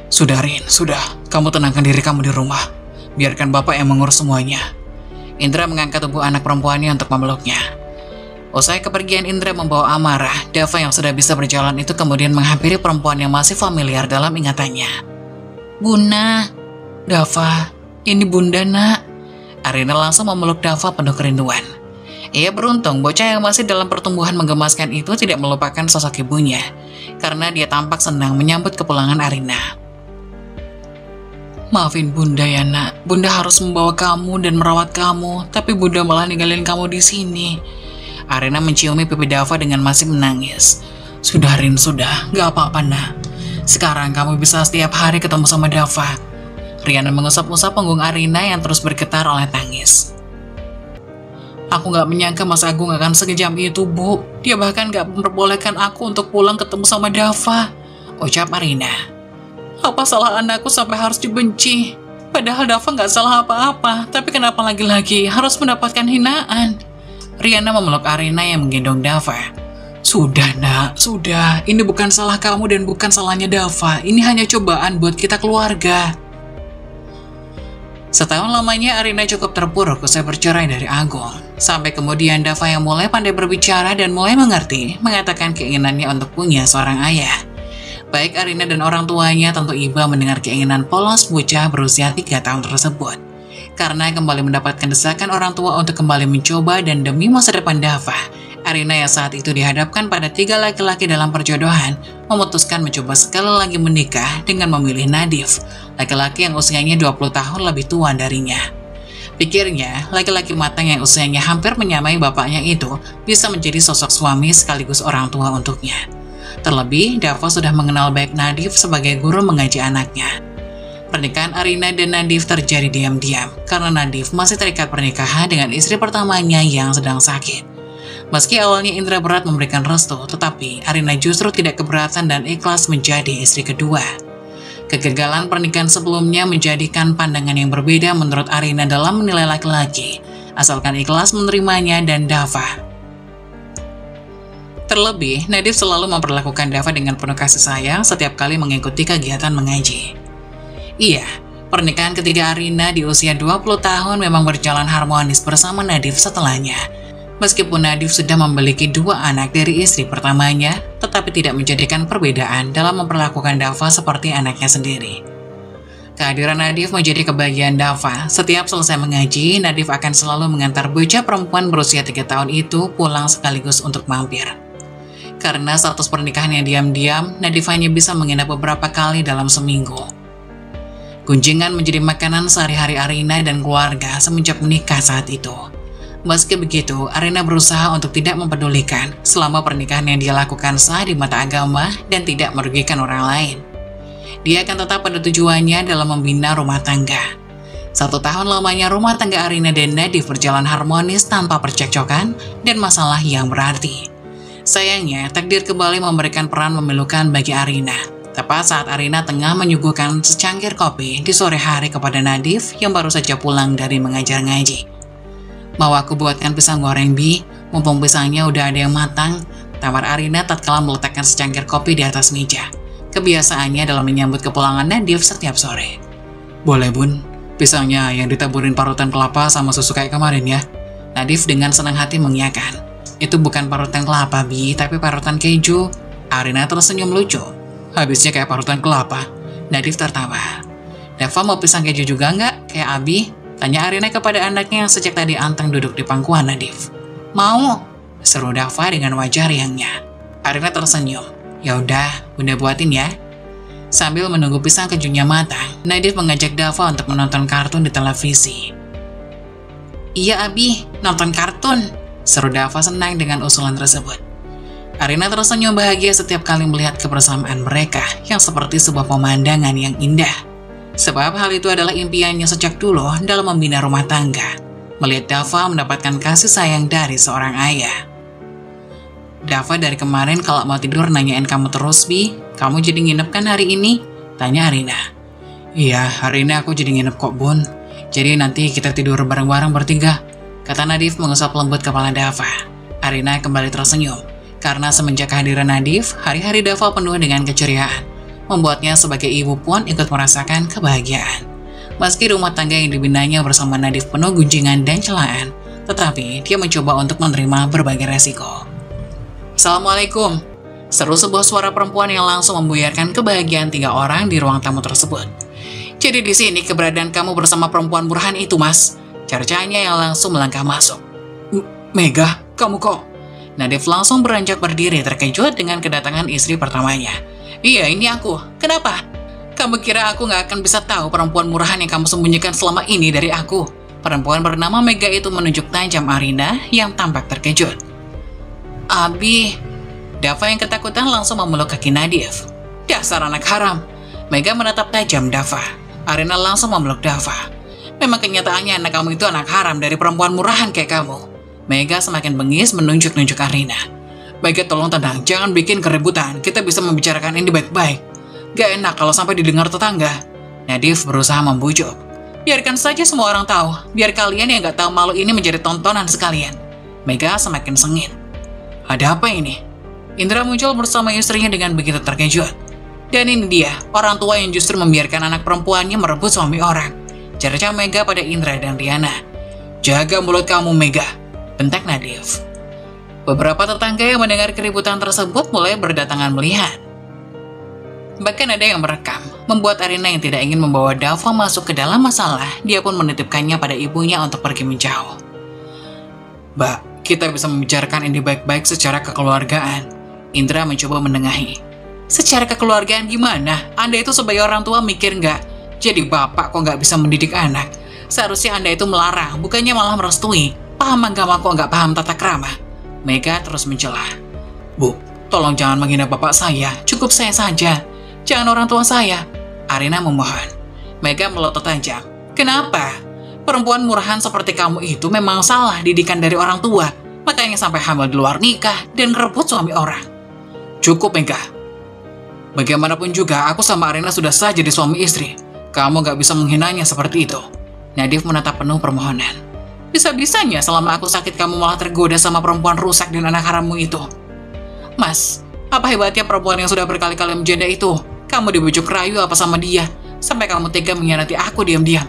Sudah, Rin. Sudah. Kamu tenangkan diri kamu di rumah. Biarkan Bapak yang mengurus semuanya. Indra mengangkat tubuh anak perempuannya untuk memeluknya. Usai kepergian Indra membawa amarah, Dava yang sudah bisa berjalan itu kemudian menghampiri perempuan yang masih familiar dalam ingatannya. Bunda, Dava, ini Bunda, Nak. Arina langsung memeluk Dava penuh kerinduan. Ia beruntung bocah yang masih dalam pertumbuhan menggemaskan itu tidak melupakan sosok ibunya, karena dia tampak senang menyambut kepulangan Arina. Maafin Bunda ya, Nak. Bunda harus membawa kamu dan merawat kamu, tapi Bunda malah ninggalin kamu di sini. Arina menciumi pipi Dava dengan masih menangis. Sudah, Rin, sudah. Gak apa-apa, Nak. Sekarang kamu bisa setiap hari ketemu sama Dava. Riana mengusap-usap punggung Arina yang terus bergetar oleh tangis. Aku gak menyangka Mas Agung akan sekejam itu, Bu. Dia bahkan gak memperbolehkan aku untuk pulang ketemu sama Dava. Ucap Arina. Apa salah anakku sampai harus dibenci? Padahal Dava gak salah apa-apa. Tapi kenapa lagi-lagi harus mendapatkan hinaan? Riana memeluk Arina yang menggendong Dava. Sudah, Nak, sudah. Ini bukan salah kamu dan bukan salahnya Dava. Ini hanya cobaan buat kita keluarga. Setahun lamanya Arina cukup terpuruk usai bercerai dari Agung. Sampai kemudian Dava yang mulai pandai berbicara dan mulai mengerti, mengatakan keinginannya untuk punya seorang ayah. Baik Arina dan orang tuanya tentu iba mendengar keinginan polos bocah berusia 3 tahun tersebut. Karena kembali mendapatkan desakan orang tua untuk kembali mencoba dan demi masa depan Dava, Arina yang saat itu dihadapkan pada 3 laki-laki dalam perjodohan, memutuskan mencoba sekali lagi menikah dengan memilih Nadif, laki-laki yang usianya 20 tahun lebih tua darinya. Pikirnya, laki-laki matang yang usianya hampir menyamai bapaknya itu bisa menjadi sosok suami sekaligus orang tua untuknya. Terlebih, Dava sudah mengenal baik Nadif sebagai guru mengaji anaknya. Pernikahan Arina dan Nadif terjadi diam-diam karena Nadif masih terikat pernikahan dengan istri pertamanya yang sedang sakit. Meski awalnya Indra berat memberikan restu, tetapi Arina justru tidak keberatan dan ikhlas menjadi istri kedua. Kegagalan pernikahan sebelumnya menjadikan pandangan yang berbeda menurut Arina dalam menilai laki-laki, asalkan ikhlas menerimanya dan Dava. Terlebih, Nadif selalu memperlakukan Dava dengan penuh kasih sayang setiap kali mengikuti kegiatan mengaji. Iya, Pernikahan ketiga Arina di usia 20 tahun memang berjalan harmonis bersama Nadif setelahnya. Meskipun Nadif sudah memiliki 2 anak dari istri pertamanya, tetapi tidak menjadikan perbedaan dalam memperlakukan Dava seperti anaknya sendiri. Kehadiran Nadif menjadi kebahagiaan Dava. Setiap selesai mengaji, Nadif akan selalu mengantar bocah perempuan berusia 3 tahun itu pulang sekaligus untuk mampir. Karena status pernikahannya diam-diam, Nadif hanya bisa menginap beberapa kali dalam seminggu. Kunjungan menjadi makanan sehari-hari Arina dan keluarga semenjak menikah saat itu. Meski begitu, Arina berusaha untuk tidak mempedulikan selama pernikahan yang dia lakukan sah di mata agama dan tidak merugikan orang lain. Dia akan tetap pada tujuannya dalam membina rumah tangga. 1 tahun lamanya rumah tangga Arina dan Nadif berjalan harmonis tanpa percekcokan dan masalah yang berarti. Sayangnya, takdir kembali memberikan peran memilukan bagi Arina. Tepat saat Arina tengah menyuguhkan secangkir kopi di sore hari kepada Nadif yang baru saja pulang dari mengajar ngaji. "Mau aku buatkan pisang goreng, Bi? Mumpung pisangnya udah ada yang matang," tawar Arina tatkala meletakkan secangkir kopi di atas meja. Kebiasaannya dalam menyambut kepulangan Nadif setiap sore. "Boleh, Bun. Pisangnya yang ditaburin parutan kelapa sama susu kayak kemarin ya." Nadif dengan senang hati mengiyakan. "Itu bukan parutan kelapa, Bi, tapi parutan keju." Arina tersenyum lucu. "Habisnya kayak parutan kelapa." Nadif tertawa. "Dava mau pisang keju juga nggak? Kayak Abi?" tanya Arina kepada anaknya yang sejak tadi anteng duduk di pangkuan Nadif. "Mau," seru Dava dengan wajah riangnya. Arina tersenyum. "Ya udah, Bunda buatin ya." Sambil menunggu pisang kejunya matang, Nadif mengajak Dava untuk menonton kartun di televisi. "Iya, Abi, nonton kartun," seru Dava senang dengan usulan tersebut. Arina tersenyum bahagia setiap kali melihat kebersamaan mereka yang seperti sebuah pemandangan yang indah. Sebab hal itu adalah impiannya sejak dulu dalam membina rumah tangga. Melihat Dava mendapatkan kasih sayang dari seorang ayah. "Dava dari kemarin kalau mau tidur nanyain kamu terus, Bi. Kamu jadi nginep kan hari ini?" tanya Arina. "Iya, hari ini aku jadi nginep kok, Bun. Jadi nanti kita tidur bareng-bareng bertiga," kata Nadif mengusap lembut kepala Dava. Arina kembali tersenyum. Karena semenjak kehadiran Nadif, hari-hari Dava penuh dengan keceriaan. Membuatnya sebagai ibu pun ikut merasakan kebahagiaan. Meski rumah tangga yang dibinanya bersama Nadif penuh gunjingan dan celaan, tetapi dia mencoba untuk menerima berbagai resiko. "Assalamualaikum," seru sebuah suara perempuan yang langsung membuyarkan kebahagiaan 3 orang di ruang tamu tersebut. "Jadi di sini keberadaan kamu bersama perempuan Burhan itu, Mas?" Cercanya yang langsung melangkah masuk. "Mega, kamu kok?" Nadif langsung beranjak berdiri terkejut dengan kedatangan istri pertamanya. "Iya, ini aku. Kenapa? Kamu kira aku nggak akan bisa tahu perempuan murahan yang kamu sembunyikan selama ini dari aku?" Perempuan bernama Mega itu menunjuk tajam Arina yang tampak terkejut. "Abi," Dava yang ketakutan langsung memeluk kaki Nadif. "Dasar anak haram." Mega menatap tajam Dava. Arina langsung memeluk Dava. "Memang kenyataannya anak kamu itu anak haram dari perempuan murahan kayak kamu." Mega semakin bengis menunjuk-nunjuk Arina. "Mega, tolong tenang, jangan bikin keributan. Kita bisa membicarakan ini baik-baik. Gak enak kalau sampai didengar tetangga." Nadif berusaha membujuk. "Biarkan saja semua orang tahu. Biar kalian yang gak tahu malu ini menjadi tontonan sekalian." Mega semakin sengit. "Ada apa ini?" Indra muncul bersama istrinya dengan begitu terkejut. "Dan ini dia, orang tua yang justru membiarkan anak perempuannya merebut suami orang," cerca Mega pada Indra dan Riana. "Jaga mulut kamu, Mega," bentak Nadif. Beberapa tetangga yang mendengar keributan tersebut mulai berdatangan melihat. Bahkan ada yang merekam, membuat Arina yang tidak ingin membawa Dava masuk ke dalam masalah, dia pun menitipkannya pada ibunya untuk pergi menjauh. "Mbak, kita bisa membicarakan ini baik-baik secara kekeluargaan." Indra mencoba menengahi. "Secara kekeluargaan gimana? Anda itu sebagai orang tua mikir nggak? Jadi bapak kok nggak bisa mendidik anak? Seharusnya Anda itu melarang, bukannya malah merestui. Paham agama kok nggak paham tata krama?" Mega terus mencela. "Bu, tolong jangan menghina bapak saya, cukup saya saja. Jangan orang tua saya." Arina memohon. Mega melotot tajam. "Kenapa? Perempuan murahan seperti kamu itu memang salah didikan dari orang tua, makanya sampai hamil di luar nikah dan ngerebut suami orang." "Cukup, Mega. Bagaimanapun juga, aku sama Arina sudah sah jadi suami istri. Kamu gak bisa menghinanya seperti itu." Nadif menatap penuh permohonan. "Bisa-bisanya selama aku sakit kamu malah tergoda sama perempuan rusak dan anak harammu itu." "Mas, apa hebatnya perempuan yang sudah berkali-kali menjanda itu? Kamu dibujuk rayu apa sama dia? Sampai kamu tega mengkhianati aku diam-diam.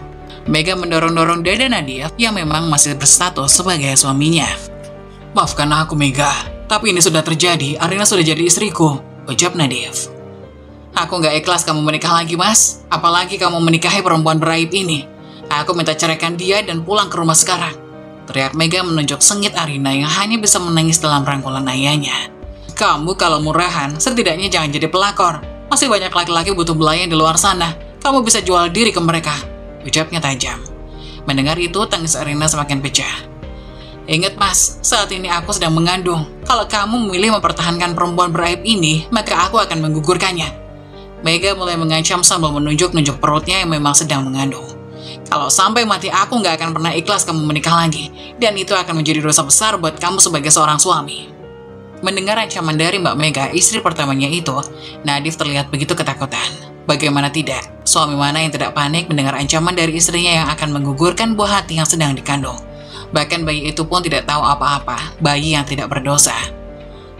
Mega mendorong-dorong dada Nadif yang memang masih berstatus sebagai suaminya. Maafkan aku Mega, tapi ini sudah terjadi, Arina sudah jadi istriku, ucap Nadif. Aku gak ikhlas kamu menikah lagi mas, apalagi kamu menikahi perempuan beraib ini. Aku minta ceraikan dia dan pulang ke rumah sekarang, teriak Mega menunjuk sengit Arina yang hanya bisa menangis dalam rangkulan ayahnya. Kamu kalau murahan, setidaknya jangan jadi pelakor. Masih banyak laki-laki butuh belayan di luar sana. Kamu bisa jual diri ke mereka, ucapnya tajam. Mendengar itu, tangis Arina semakin pecah. Ingat mas, saat ini aku sedang mengandung. Kalau kamu memilih mempertahankan perempuan beraib ini, maka aku akan menggugurkannya. Mega mulai mengancam sambil menunjuk-nunjuk perutnya yang memang sedang mengandung. Kalau sampai mati aku gak akan pernah ikhlas kamu menikah lagi. Dan itu akan menjadi dosa besar buat kamu sebagai seorang suami. Mendengar ancaman dari Mbak Mega, istri pertamanya itu, Nadif terlihat begitu ketakutan. Bagaimana tidak, suami mana yang tidak panik mendengar ancaman dari istrinya yang akan menggugurkan buah hati yang sedang dikandung. Bahkan bayi itu pun tidak tahu apa-apa, bayi yang tidak berdosa.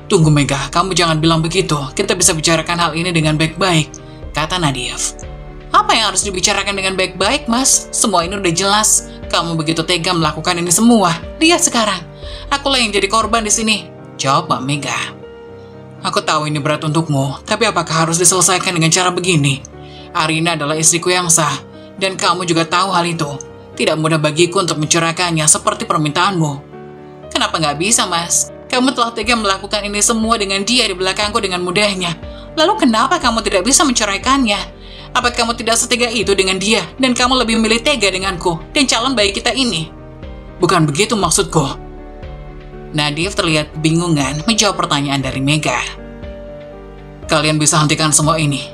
Tunggu Mega, kamu jangan bilang begitu, kita bisa bicarakan hal ini dengan baik-baik, kata Nadif. Apa yang harus dibicarakan dengan baik-baik mas? Semua ini udah jelas, kamu begitu tega melakukan ini semua. Lihat sekarang, akulah yang jadi korban di sini, jawab Mbak Mega. Aku tahu ini berat untukmu, tapi apakah harus diselesaikan dengan cara begini? Arina adalah istriku yang sah, dan kamu juga tahu hal itu. Tidak mudah bagiku untuk menceraikannya seperti permintaanmu. Kenapa nggak bisa mas? Kamu telah tega melakukan ini semua dengan dia di belakangku dengan mudahnya. Lalu kenapa kamu tidak bisa menceraikannya? Apa kamu tidak setega itu dengan dia, dan kamu lebih memilih tega denganku dan calon bayi kita ini? Bukan begitu maksudku. Nadif terlihat kebingungan menjawab pertanyaan dari Mega. Kalian bisa hentikan semua ini.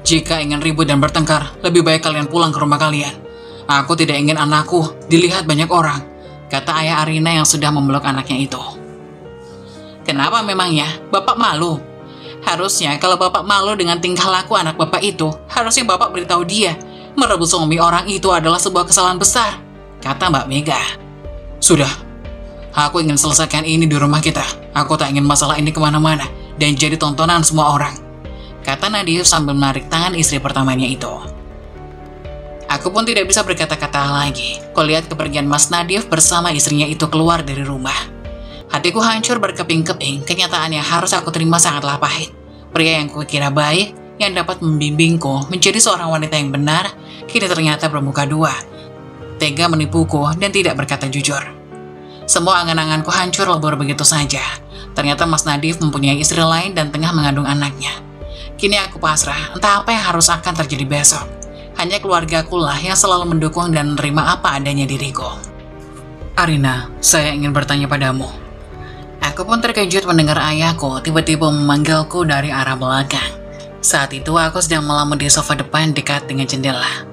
Jika ingin ribut dan bertengkar, lebih baik kalian pulang ke rumah kalian. Aku tidak ingin anakku dilihat banyak orang, kata ayah Arina yang sudah memeluk anaknya itu. Kenapa memangnya? Bapak malu? Harusnya kalau bapak malu dengan tingkah laku anak bapak itu, harusnya bapak beritahu dia. Merebut suami orang itu adalah sebuah kesalahan besar, kata Mbak Mega. Sudah, aku ingin selesaikan ini di rumah kita. Aku tak ingin masalah ini kemana-mana dan jadi tontonan semua orang, kata Nadif sambil menarik tangan istri pertamanya itu. Aku pun tidak bisa berkata-kata lagi. Kulihat kepergian Mas Nadif bersama istrinya itu keluar dari rumah. Hatiku hancur berkeping-keping, kenyataan yang harus aku terima sangatlah pahit. Pria yang kukira baik, yang dapat membimbingku menjadi seorang wanita yang benar, kini ternyata bermuka dua. Tega menipuku dan tidak berkata jujur. Semua angan-anganku hancur lebur begitu saja. Ternyata Mas Nadif mempunyai istri lain dan tengah mengandung anaknya. Kini aku pasrah, entah apa yang harus akan terjadi besok. Hanya keluargaku lah yang selalu mendukung dan menerima apa adanya diriku. Arina, saya ingin bertanya padamu. Aku pun terkejut mendengar ayahku tiba-tiba memanggilku dari arah belakang. Saat itu aku sedang melamun di sofa depan dekat dengan jendela.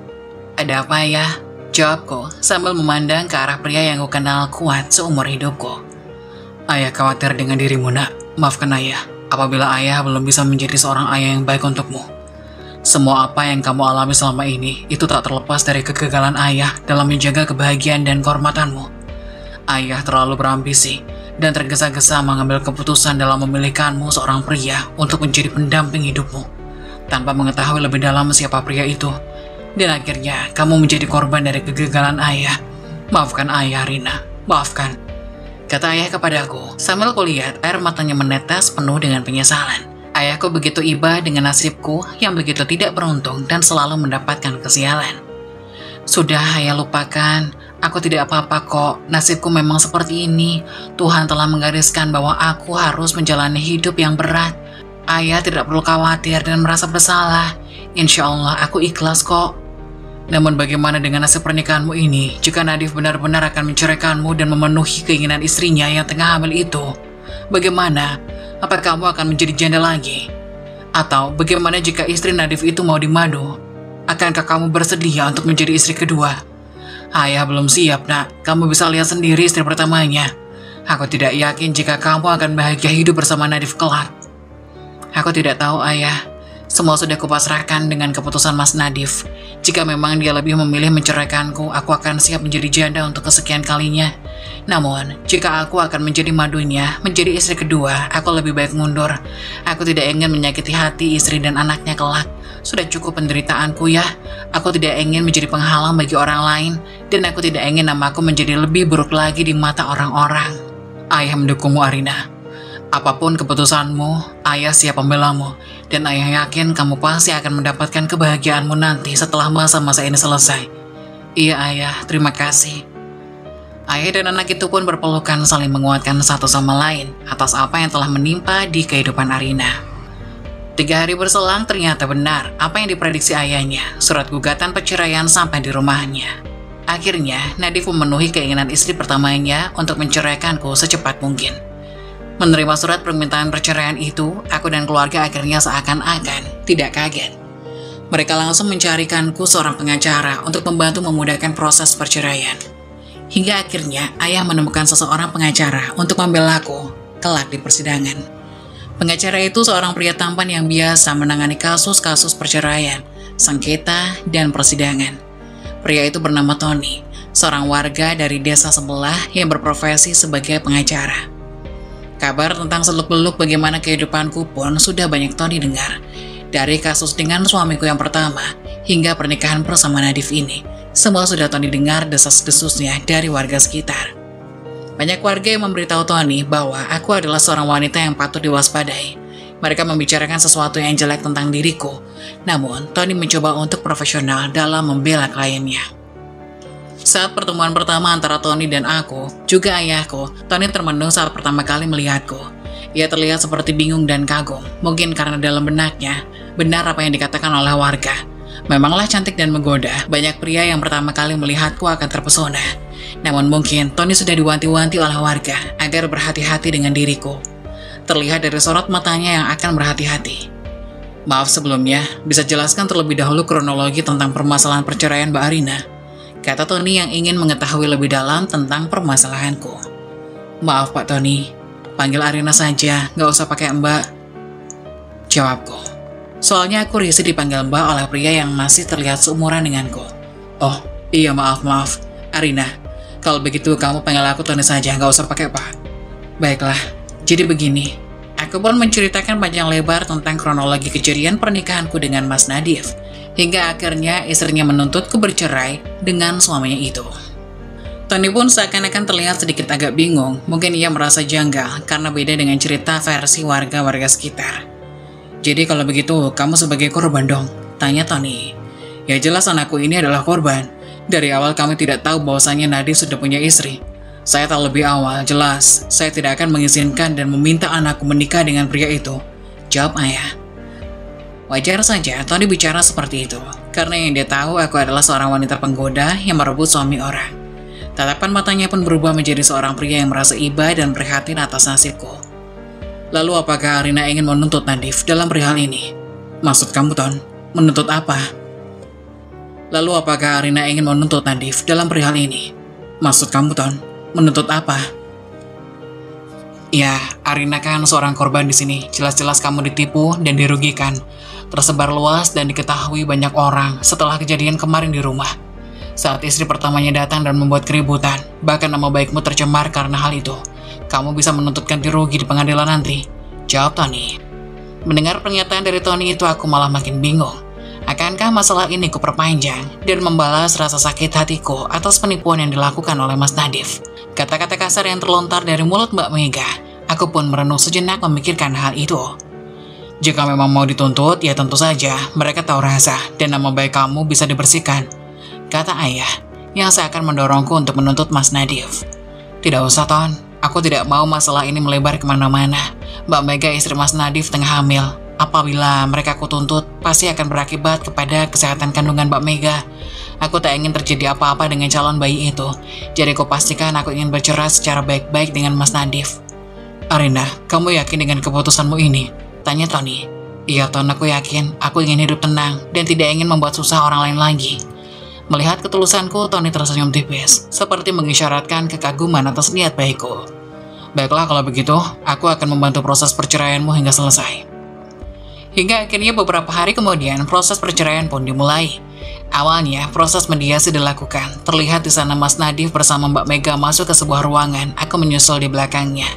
Ada apa ya? Jawabku sambil memandang ke arah pria yang kukenal kuat seumur hidupku. Ayah khawatir dengan dirimu nak. Maafkan ayah apabila ayah belum bisa menjadi seorang ayah yang baik untukmu. Semua apa yang kamu alami selama ini itu tak terlepas dari kegagalan ayah dalam menjaga kebahagiaan dan kehormatanmu. Ayah terlalu berambisi dan tergesa-gesa mengambil keputusan dalam memilihkanmu seorang pria untuk menjadi pendamping hidupmu, tanpa mengetahui lebih dalam siapa pria itu. Dan akhirnya kamu menjadi korban dari kegagalan ayah. Maafkan ayah Rina, maafkan, kata ayah kepadaku sambil kulihat air matanya menetes penuh dengan penyesalan. Ayahku begitu iba dengan nasibku yang begitu tidak beruntung dan selalu mendapatkan kesialan. Sudah ayah lupakan. Aku tidak apa-apa kok, nasibku memang seperti ini. Tuhan telah menggariskan bahwa aku harus menjalani hidup yang berat. Ayah tidak perlu khawatir dan merasa bersalah. Insya Allah aku ikhlas kok. Namun bagaimana dengan nasib pernikahanmu ini jika Nadif benar-benar akan menceraikanmu dan memenuhi keinginan istrinya yang tengah hamil itu? Bagaimana? Apa kamu akan menjadi janda lagi? Atau bagaimana jika istri Nadif itu mau dimadu? Akankah kamu bersedia untuk menjadi istri kedua? Ayah belum siap nak, kamu bisa lihat sendiri istri pertamanya. Aku tidak yakin jika kamu akan bahagia hidup bersama Nadif kelak. Aku tidak tahu ayah, Semua sudah kupasrahkan dengan keputusan Mas Nadif. Jika memang dia lebih memilih menceraikanku, aku akan siap menjadi janda untuk kesekian kalinya. Namun, jika aku akan menjadi madunya, menjadi istri kedua, aku lebih baik mundur. Aku tidak ingin menyakiti hati istri dan anaknya kelak. Sudah cukup penderitaanku ya. Aku tidak ingin menjadi penghalang bagi orang lain, dan aku tidak ingin namaku menjadi lebih buruk lagi di mata orang-orang. Ayah mendukungmu, Arina. Apapun keputusanmu, ayah siap membelamu, dan ayah yakin kamu pasti akan mendapatkan kebahagiaanmu nanti setelah masa-masa ini selesai. Iya ayah, terima kasih. Ayah dan anak itu pun berpelukan saling menguatkan satu sama lain atas apa yang telah menimpa di kehidupan Arina. 3 hari berselang ternyata benar apa yang diprediksi ayahnya, surat gugatan perceraian sampai di rumahnya. Akhirnya, Nadif memenuhi keinginan istri pertamanya untuk menceraikanku secepat mungkin. Menerima surat permintaan perceraian itu, aku dan keluarga akhirnya seakan-akan tidak kaget. Mereka langsung mencarikanku seorang pengacara untuk membantu memudahkan proses perceraian. Hingga akhirnya ayah menemukan seseorang pengacara untuk membelaku kelak di persidangan. Pengacara itu seorang pria tampan yang biasa menangani kasus-kasus perceraian, sengketa, dan persidangan. Pria itu bernama Tony, seorang warga dari desa sebelah yang berprofesi sebagai pengacara. Kabar tentang seluk-beluk bagaimana kehidupanku pun sudah banyak Tony dengar. Dari kasus dengan suamiku yang pertama, hingga pernikahan bersama Nadif ini, semua sudah Tony dengar desas-desusnya dari warga sekitar. Banyak warga yang memberitahu Tony bahwa aku adalah seorang wanita yang patut diwaspadai. Mereka membicarakan sesuatu yang jelek tentang diriku, namun Tony mencoba untuk profesional dalam membela kliennya. Saat pertemuan pertama antara Tony dan aku, juga ayahku, Tony termenung saat pertama kali melihatku. Ia terlihat seperti bingung dan kagum, mungkin karena dalam benaknya, benar apa yang dikatakan oleh warga. Memanglah cantik dan menggoda, banyak pria yang pertama kali melihatku akan terpesona. Namun mungkin Tony sudah diwanti-wanti oleh warga agar berhati-hati dengan diriku. Terlihat dari sorot matanya yang akan berhati-hati. Maaf sebelumnya, bisa jelaskan terlebih dahulu kronologi tentang permasalahan perceraian Mbak Arina? Kata Tony yang ingin mengetahui lebih dalam tentang permasalahanku. Maaf Pak Tony, panggil Arina saja, nggak usah pakai Mbak. Jawabku. Soalnya aku risih dipanggil Mbak oleh pria yang masih terlihat seumuran denganku. Oh, iya maaf. Arina, kalau begitu kamu panggil aku Tony saja, nggak usah pakai Pak. Baiklah, jadi begini. Aku pun menceritakan panjang lebar tentang kronologi kejadian pernikahanku dengan Mas Nadif. Hingga akhirnya istrinya menuntutku bercerai dengan suaminya itu. Tony pun seakan-akan terlihat sedikit agak bingung, mungkin ia merasa janggal karena beda dengan cerita versi warga-warga sekitar. Jadi kalau begitu, kamu sebagai korban dong? Tanya Tony. Ya jelas anakku ini adalah korban. Dari awal kami tidak tahu bahwasannya Nadif sudah punya istri. Saya tahu lebih awal, jelas saya tidak akan mengizinkan dan meminta anakku menikah dengan pria itu. Jawab ayah. Wajar saja Tony bicara seperti itu, karena yang dia tahu aku adalah seorang wanita penggoda yang merebut suami orang. Tatapan matanya pun berubah menjadi seorang pria yang merasa iba dan prihatin atas nasibku. Lalu apakah Arina ingin menuntut Nadif dalam perihal ini? Maksud kamu Ton, menuntut apa? Lalu apakah Arina ingin menuntut Nadif dalam perihal ini? Maksud kamu Ton, menuntut apa? Ya, Arina kan seorang korban di sini. Jelas-jelas kamu ditipu dan dirugikan. Tersebar luas dan diketahui banyak orang setelah kejadian kemarin di rumah. Saat istri pertamanya datang dan membuat keributan, bahkan nama baikmu tercemar karena hal itu. Kamu bisa menuntut ganti rugi di pengadilan nanti. Jawab Tony. Mendengar pernyataan dari Tony itu aku malah makin bingung. Akankah masalah ini kuperpanjang dan membalas rasa sakit hatiku atas penipuan yang dilakukan oleh Mas Nadif? Kata-kata kasar yang terlontar dari mulut Mbak Mega, aku pun merenung sejenak memikirkan hal itu. Jika memang mau dituntut, ya tentu saja mereka tahu rasa dan nama baik kamu bisa dibersihkan, kata ayah yang seakan mendorongku untuk menuntut Mas Nadif. Tidak usah Ton, aku tidak mau masalah ini melebar kemana-mana. Mbak Mega istri Mas Nadif tengah hamil. Apabila mereka aku tuntut, pasti akan berakibat kepada kesehatan kandungan Mbak Mega. Aku tak ingin terjadi apa-apa dengan calon bayi itu. Jadi aku pastikan aku ingin bercerai secara baik-baik dengan Mas Nadif. Arina, kamu yakin dengan keputusanmu ini? Tanya Tony. Iya Ton, aku yakin. Aku ingin hidup tenang dan tidak ingin membuat susah orang lain lagi. Melihat ketulusanku, Tony tersenyum tipis, seperti mengisyaratkan kekaguman atas niat baikku. Baiklah kalau begitu, aku akan membantu proses perceraianmu hingga selesai. Hingga akhirnya beberapa hari kemudian proses perceraian pun dimulai. Awalnya proses mediasi dilakukan. Terlihat di sana Mas Nadif bersama Mbak Mega masuk ke sebuah ruangan. Aku menyusul di belakangnya.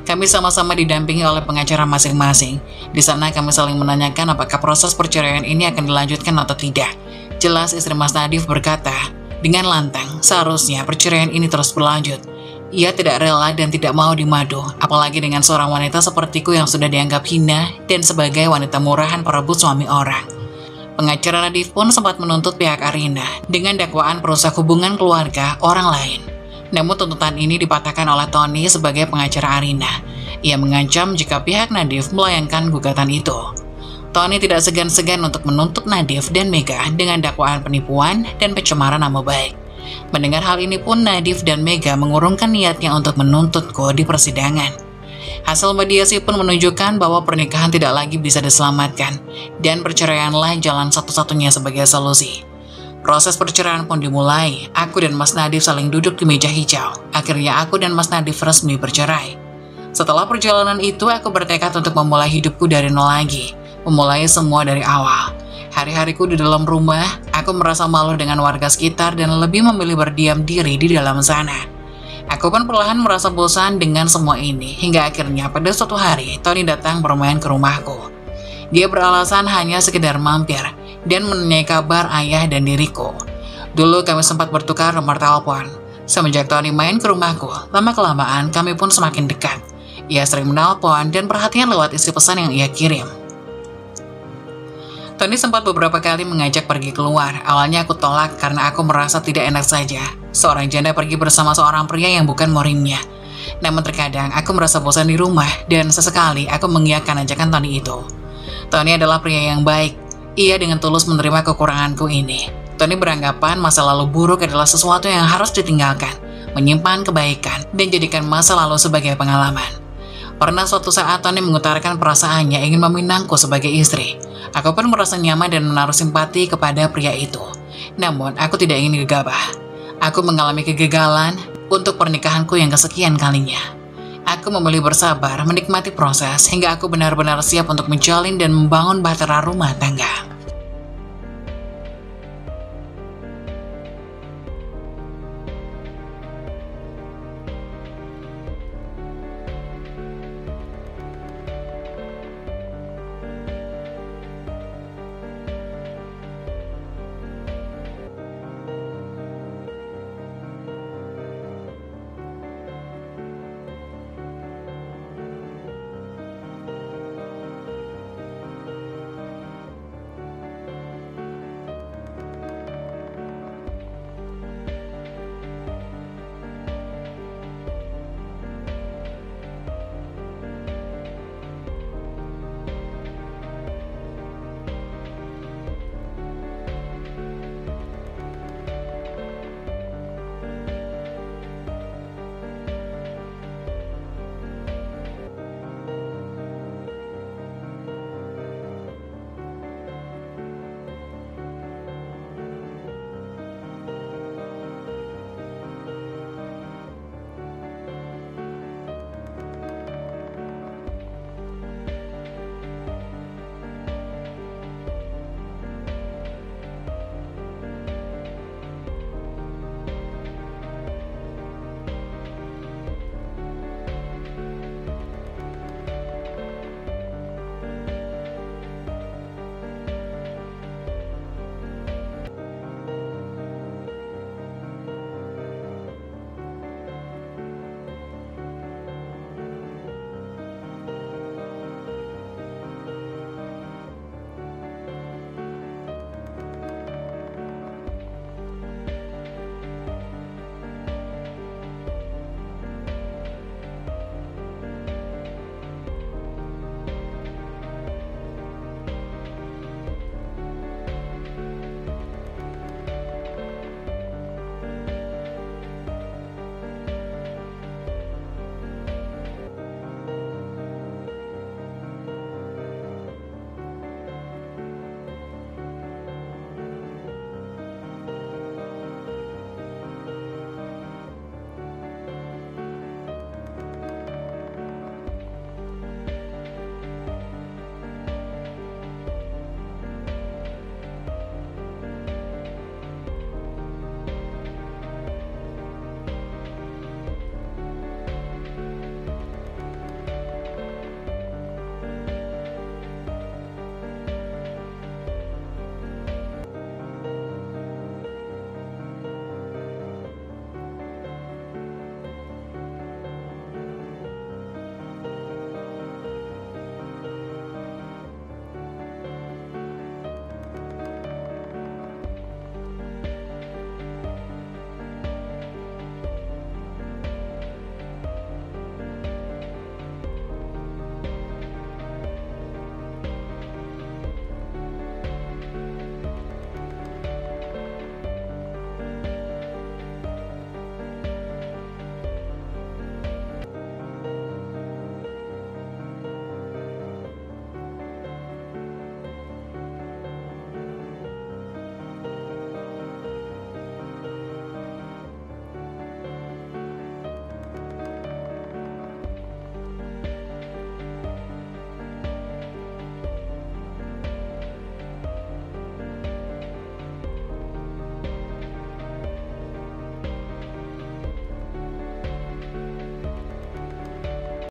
Kami sama-sama didampingi oleh pengacara masing-masing. Di sana kami saling menanyakan apakah proses perceraian ini akan dilanjutkan atau tidak. Jelas istri Mas Nadif berkata dengan lantang, seharusnya perceraian ini terus berlanjut. Ia tidak rela dan tidak mau dimadu, apalagi dengan seorang wanita sepertiku yang sudah dianggap hina dan sebagai wanita murahan perebut suami orang. Pengacara Nadif pun sempat menuntut pihak Arina dengan dakwaan perusak hubungan keluarga orang lain. Namun tuntutan ini dipatahkan oleh Tony sebagai pengacara Arina. Ia mengancam jika pihak Nadif melayangkan gugatan itu. Tony tidak segan-segan untuk menuntut Nadif dan Mega dengan dakwaan penipuan dan pencemaran nama baik. Mendengar hal ini pun Nadif dan Mega mengurungkan niatnya untuk menuntutku di persidangan. Hasil mediasi pun menunjukkan bahwa pernikahan tidak lagi bisa diselamatkan dan perceraianlah jalan satu-satunya sebagai solusi. Proses perceraian pun dimulai. Aku dan Mas Nadif saling duduk di meja hijau. Akhirnya aku dan Mas Nadif resmi bercerai. Setelah perjalanan itu, aku bertekad untuk memulai hidupku dari nol lagi. Memulai semua dari awal. Hari-hariku di dalam rumah, aku merasa malu dengan warga sekitar dan lebih memilih berdiam diri di dalam sana. Aku pun perlahan merasa bosan dengan semua ini, hingga akhirnya pada suatu hari, Tony datang bermain ke rumahku. Dia beralasan hanya sekedar mampir dan menanyai kabar ayah dan diriku. Dulu kami sempat bertukar nomor telepon. Semenjak Tony main ke rumahku, lama-kelamaan kami pun semakin dekat. Ia sering menelpon dan perhatian lewat isi pesan yang ia kirim. Tony sempat beberapa kali mengajak pergi keluar. Awalnya aku tolak karena aku merasa tidak enak saja. Seorang janda pergi bersama seorang pria yang bukan murimnya. Namun terkadang aku merasa bosan di rumah dan sesekali aku mengiyakan ajakan Tony itu. Tony adalah pria yang baik. Ia dengan tulus menerima kekuranganku ini. Tony beranggapan masa lalu buruk adalah sesuatu yang harus ditinggalkan, menyimpan kebaikan, dan jadikan masa lalu sebagai pengalaman. Pernah suatu saat Tony mengutarakan perasaannya ingin meminangku sebagai istri. Aku pun merasa nyaman dan menaruh simpati kepada pria itu. Namun, aku tidak ingin gegabah. Aku mengalami kegagalan untuk pernikahanku yang kesekian kalinya. Aku memilih bersabar, menikmati proses, hingga aku benar-benar siap untuk menjalin dan membangun bahtera rumah tangga.